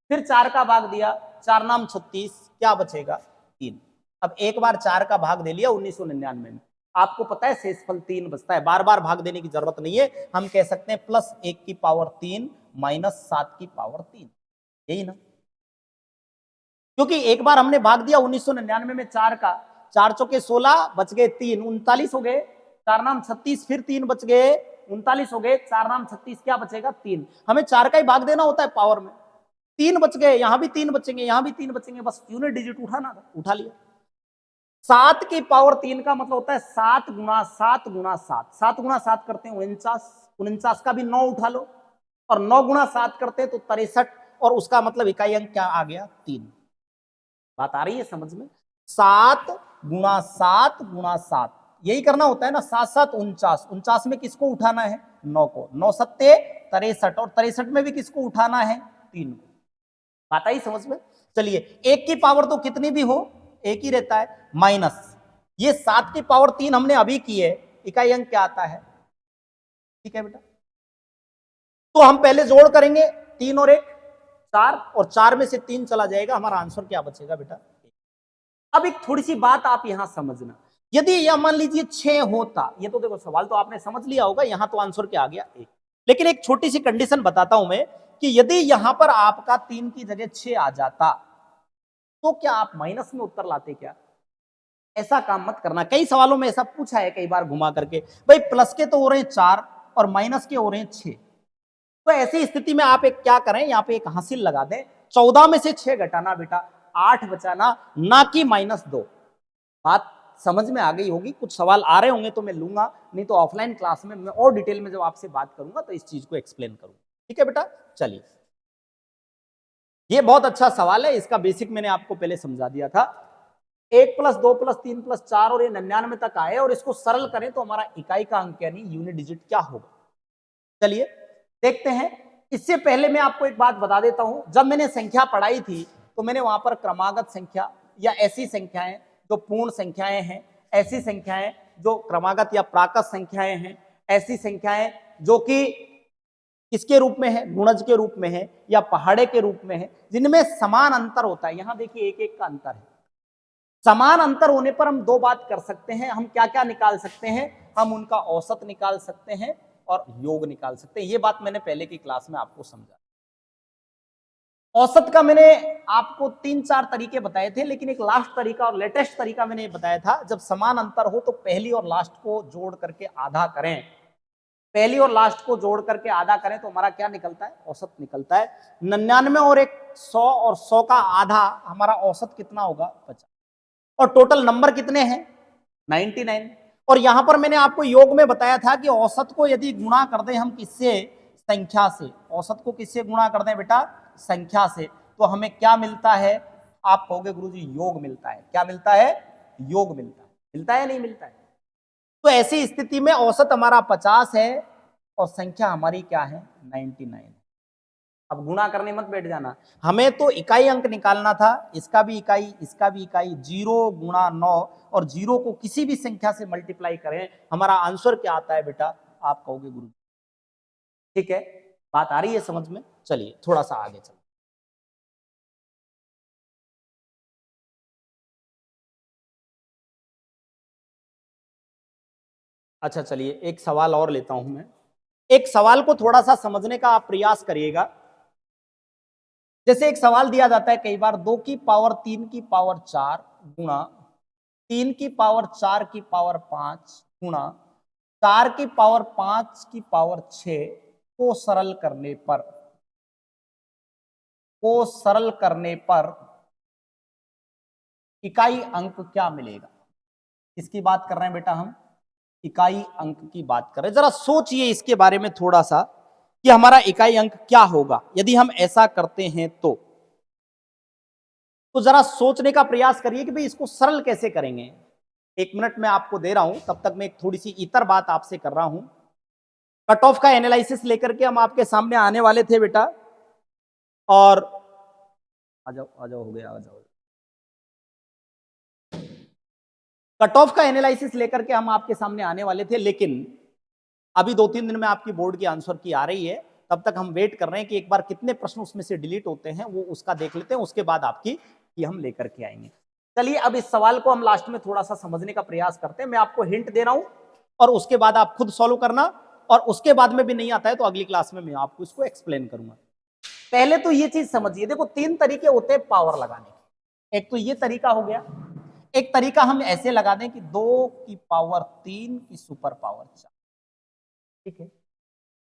फिर 4 का भाग दिया, 4 नाम 36, क्या बचेगा 3। अब एक बार 4 का भाग दे लिया 1999 में, आपको पता है शेषफल 3 बचता है, बार बार भाग देने की जरूरत नहीं है। हम कह सकते हैं +1 की पावर 3 -7 की पावर 3, यही ना। क्योंकि एक बार हमने भाग दिया 1999 में 4 का, 4 चौके 16, बच गए 3, 39 हो गए। 4 नाम 36, फिर 3 बच गए, 39 हो गए। 4 नाम 36, क्या बचेगा 3। हमें 4 का ही भाग देना होता है पावर में। 3 बच गए, यहां भी 3 बचेंगे, यहां भी 3 बचेंगे, बस यूनिट डिजिट उठाना था, उठा लिया। 7 की पावर 3 का मतलब होता है 7 गुणा 7 गुणा 7, 7 गुणा 7 करते हैं 49, 49 का भी 9 उठा लो, और 9 गुणा 7 करते हैं तो 63, और उसका मतलब इकाई अंक क्या आ गया 3। बात आ रही है समझ में। 7 गुणा 7 गुणा 7, यही करना होता है ना। 7 7 49, 49 में किसको उठाना है 9 को, 9 सत्ते 63, और 63 में भी किसको उठाना है 3 को। बात आई समझ में। चलिए, 1 की पावर तो कितनी भी हो एक ही रहता है, माइनस ये 7 की पावर 3 हमने अभी की है, इकाई अंक क्या आता है, ठीक है बेटा। तो हम पहले जोड़ करेंगे, 3 और 1 4, और 4 में से 3 चला जाएगा, हमारा आंसर क्या बचेगा बेटा। अब एक थोड़ी सी बात आप यहां समझना, यदि यह मान लीजिए 6 होता, ये तो देखो सवाल तो आपने समझ लिया होगा, यहां तो आंसर क्या आ गया 1। लेकिन एक छोटी सी कंडीशन बताता हूं मैं, कि यदि यहां पर आपका 3 की जगह 6 आ जाता, तो क्या आप माइनस में उत्तर लाते क्या। ऐसा काम मत करना, कई सवालों में ऐसा पूछा है कई बार घुमा करके, भाई प्लस के तो हो रहे हैं 4 और माइनस के हो रहे हैं 6। तो ऐसी स्थिति में आप एक क्या करें, यहाँ पे एक हासिल लगा दें, 14 में से 6 घटाना बेटा, 8 बचाना, ना कि -2। बात समझ में आ गई होगी। कुछ सवाल आ रहे होंगे तो मैं लूंगा, नहीं तो ऑफलाइन क्लास में मैं और डिटेल में जब आपसे बात करूंगा तो इस चीज को एक्सप्लेन करूंगा, ठीक है बेटा। चलिए, ये बहुत अच्छा सवाल है, इसका बेसिक मैंने आपको पहले समझा दिया था। 1 + 2 + 3 + 4 और ये 99 तक आए, और इसको सरल करें तो हमारा इकाई का अंक यानी यूनिट डिजिट क्या होगा। चलिए देखते हैं। इससे पहले मैं आपको एक बात बता देता हूं, जब मैंने संख्या पढ़ाई थी तो मैंने वहां पर क्रमागत संख्या या ऐसी संख्याएं जो पूर्ण संख्याएं हैं, ऐसी संख्याएं जो क्रमागत या प्राकृत संख्याएं हैं, ऐसी संख्याएं जो कि किसके रूप में है, गुणज के रूप में है या पहाड़े के रूप में है, जिनमें समान अंतर होता है। यहां देखिए एक एक का अंतर है। समान अंतर होने पर हम दो बात कर सकते हैं, हम क्या क्या निकाल सकते हैं, हम उनका औसत निकाल सकते हैं और योग निकाल सकते हैं। ये बात मैंने पहले की क्लास में आपको समझा। औसत का मैंने आपको 3-4 तरीके बताए थे, लेकिन एक लास्ट तरीका और लेटेस्ट तरीका मैंने बताया था, जब समान अंतर हो तो पहली और लास्ट को जोड़ करके आधा करें, पहली और लास्ट को जोड़ करके आधा करें तो हमारा क्या निकलता है, औसत निकलता है 99 और एक 100 और 100 का आधा हमारा औसत कितना होगा 50। और टोटल नंबर कितने हैं 99। और यहां पर मैंने आपको योग में बताया था कि औसत को यदि गुणा कर दें हम किससे, संख्या से, औसत को किससे गुणा कर दें बेटा, संख्या से, तो हमें क्या मिलता है, आप कहोगे गुरुजी योग मिलता है। क्या मिलता है, योग मिलता है। मिलता है नहीं मिलता है। तो ऐसी स्थिति में औसत हमारा 50 है और संख्या हमारी क्या है 99। अब गुणा करने मत बैठ जाना, हमें तो इकाई अंक निकालना था, इसका भी इकाई इसका भी इकाई, 0 गुणा 9 और 0 को किसी भी संख्या से मल्टीप्लाई करें, हमारा आंसर क्या आता है बेटा, आप कहोगे गुरु। ठीक है, बात आ रही है समझ में। चलिए थोड़ा सा आगे चलो। अच्छा चलिए एक सवाल और लेता हूं मैं। एक सवाल को थोड़ा सा समझने का आप प्रयास करिएगा। जैसे एक सवाल दिया जाता है कई बार, 2 की पावर 3 की पावर 4 गुणा 3 की पावर 4 की पावर 5 गुणा 4 की पावर 5 की पावर 6 को सरल करने पर इकाई अंक क्या मिलेगा। किसकी बात कर रहे हैं बेटा हम, इकाई अंक की बात कर रहे हैं। जरा सोचिए इसके बारे में थोड़ा सा कि हमारा इकाई अंक क्या होगा यदि हम ऐसा करते हैं तो जरा सोचने का प्रयास करिए कि भाई इसको सरल कैसे करेंगे। 1 मिनट में आपको दे रहा हूं, तब तक मैं एक थोड़ी सी इतर बात आपसे कर रहा हूं। कट ऑफ का एनालिसिस लेकर के हम आपके सामने आने वाले थे बेटा, और आ जाओ हो गया, आ जाओ। कट ऑफ का एनालिसिस लेकर के हम आपके सामने आने वाले थे, लेकिन अभी 2-3 दिन में आपकी बोर्ड की आंसर की आ रही है, तब तक हम वेट कर रहे हैं कि एक बार कितने प्रश्न उसमें से डिलीट होते हैं, वो उसका देख लेते हैं, उसके बाद आपकी ये हम लेकर के आएंगे। चलिए अब इस सवाल को हम लास्ट में थोड़ा सा समझने का प्रयास करते हैं। मैं आपको हिंट दे रहा हूं और उसके बाद आप खुद सॉल्व करना, और उसके बाद में भी नहीं आता है तो अगली क्लास में मैं आपको इसको एक्सप्लेन करूंगा। पहले तो ये चीज समझिए, देखो 3 तरीके होते हैं पावर लगाने के। एक तो ये तरीका हो गया, एक तरीका हम ऐसे लगा दें कि 2 की पावर 3 की सुपर पावर 4। ठीक है,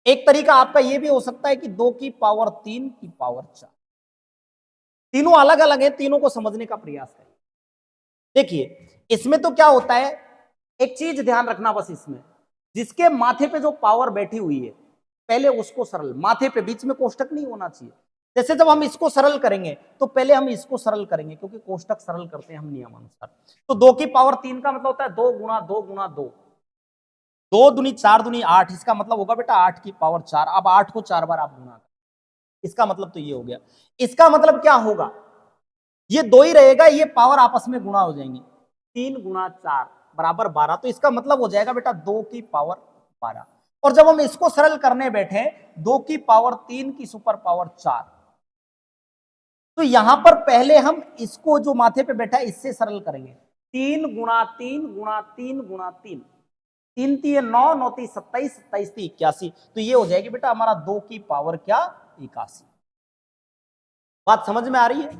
एक तरीका आपका यह भी हो सकता है कि 2 की पावर 3 की पावर 4। तीनों अलग अलग हैं, तीनों को समझने का प्रयास करिए। देखिए इसमें तो क्या होता है, एक चीज ध्यान रखना बस, इसमें जिसके माथे पे जो पावर बैठी हुई है पहले उसको सरल, माथे पे बीच में कोष्टक नहीं होना चाहिए। जैसे जब हम इसको सरल करेंगे तो पहले हम इसको सरल करेंगे, क्योंकि कोष्टक सरल करते हैं हम नियमानुसार। तो 2 की पावर 3 का मतलब होता है 2 गुणा 2 गुणा 2, 2 दूनी 4 दूनी 8, इसका मतलब होगा बेटा 8 की पावर 4। अब 8 को 4 बार आप गुणा करें, इसका मतलब तो ये हो गया। इसका मतलब क्या होगा, ये 2 ही रहेगा, ये पावर आपस में गुणा हो जाएंगी। 3 गुणा 4 बराबर 12, तो इसका मतलब हो जाएगा बेटा 2 की पावर 12। और जब हम इसको सरल करने बैठे 2 की पावर 3 की सुपर पावर 4, तो यहां पर पहले हम इसको जो माथे पे बैठा है इससे सरल करेंगे। 3 गुणा 3 गुणा 3 गुणा 3, 3 3 9, 9 3 27, 27 3 81, तो ये हो जाएगी बेटा हमारा 2 की पावर क्या 81। बात समझ में आ रही है।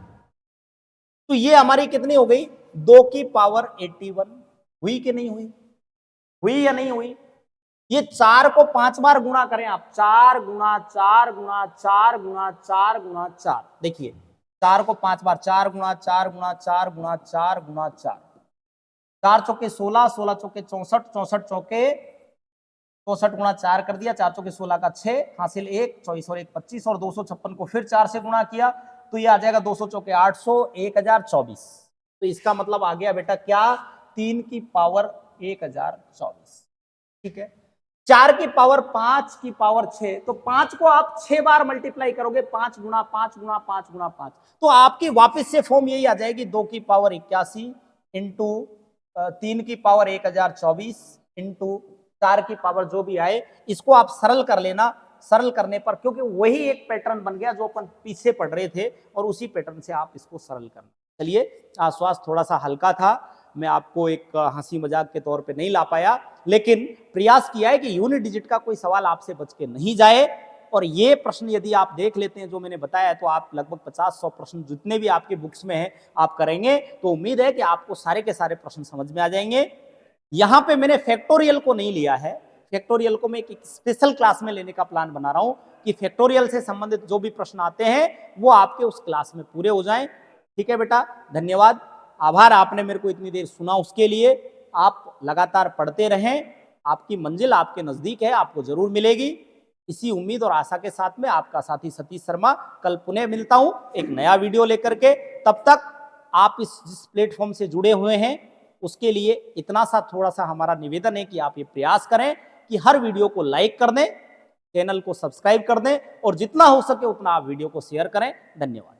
तो ये हमारी कितनी हो गई, 2 की पावर 81। हुई कि नहीं हुई, हुई या नहीं हुई। ये 4 को 5 बार गुणा करें आप, 4 गुणा 4 गुणा 4 गुणा 4 गुणा 4, देखिए 4 को 5 बार, 4 गुणा 4 गुणा 4 गुणा 4 गुणा 4, 4 चौके 16, 16 चौके 64, 64 चौके 64 गुणा 4 कर दिया, 4 चौके 16 का 6 हासिल 1, 24 और 1 25, और 256 को फिर 4 से गुणा किया तो ये आ जाएगा 200 चौके 800, 1024। तो इसका मतलब आ गया बेटा क्या, 3 की पावर 1024। ठीक है, 4 की पावर 5 की पावर 6, तो 5 को आप 6 बार मल्टीप्लाई करोगे, 5 गुणा 5 गुणा 5 गुणा 5, तो आपकी वापस से फॉर्म यही आ जाएगी, 2 की पावर 81 इंटू 3 की पावर 1024 इंटू 4 की पावर जो भी आए, इसको आप सरल कर लेना। सरल करने पर, क्योंकि वही एक पैटर्न बन गया जो अपन पीछे पढ़ रहे थे, और उसी पैटर्न से आप इसको सरल करना। चलिए आश्वास थोड़ा सा हल्का था, मैं आपको एक हंसी मजाक के तौर पे नहीं ला पाया, लेकिन प्रयास किया है कि यूनिट डिजिट का कोई सवाल आपसे बच के नहीं जाए। और ये प्रश्न यदि आप देख लेते हैं जो मैंने बताया, तो आप लगभग 50-100 प्रश्न जितने भी आपके बुक्स में हैं आप करेंगे, तो उम्मीद है कि आपको सारे के सारे प्रश्न समझ में आ जाएंगे। यहां पे मैंने फैक्टोरियल को नहीं लिया है, फैक्टोरियल को मैं एक स्पेशल क्लास में लेने का प्लान बना रहा हूं कि फैक्टोरियल से संबंधित जो भी प्रश्न आते हैं वो आपके उस क्लास में पूरे हो जाएं। ठीक है बेटा, धन्यवाद, आभार, आपने मेरे को इतनी देर सुना उसके लिए। आप लगातार पढ़ते रहें, आपकी मंजिल आपके नजदीक है, आपको जरूर मिलेगी। इसी उम्मीद और आशा के साथ में आपका साथी सतीश शर्मा कल पुनः मिलता हूं एक नया वीडियो लेकर के। तब तक आप जिस प्लेटफॉर्म से जुड़े हुए हैं उसके लिए इतना सा थोड़ा सा हमारा निवेदन है कि आप ये प्रयास करें कि हर वीडियो को लाइक कर दें, चैनल को सब्सक्राइब कर दें और जितना हो सके उतना आप वीडियो को शेयर करें। धन्यवाद।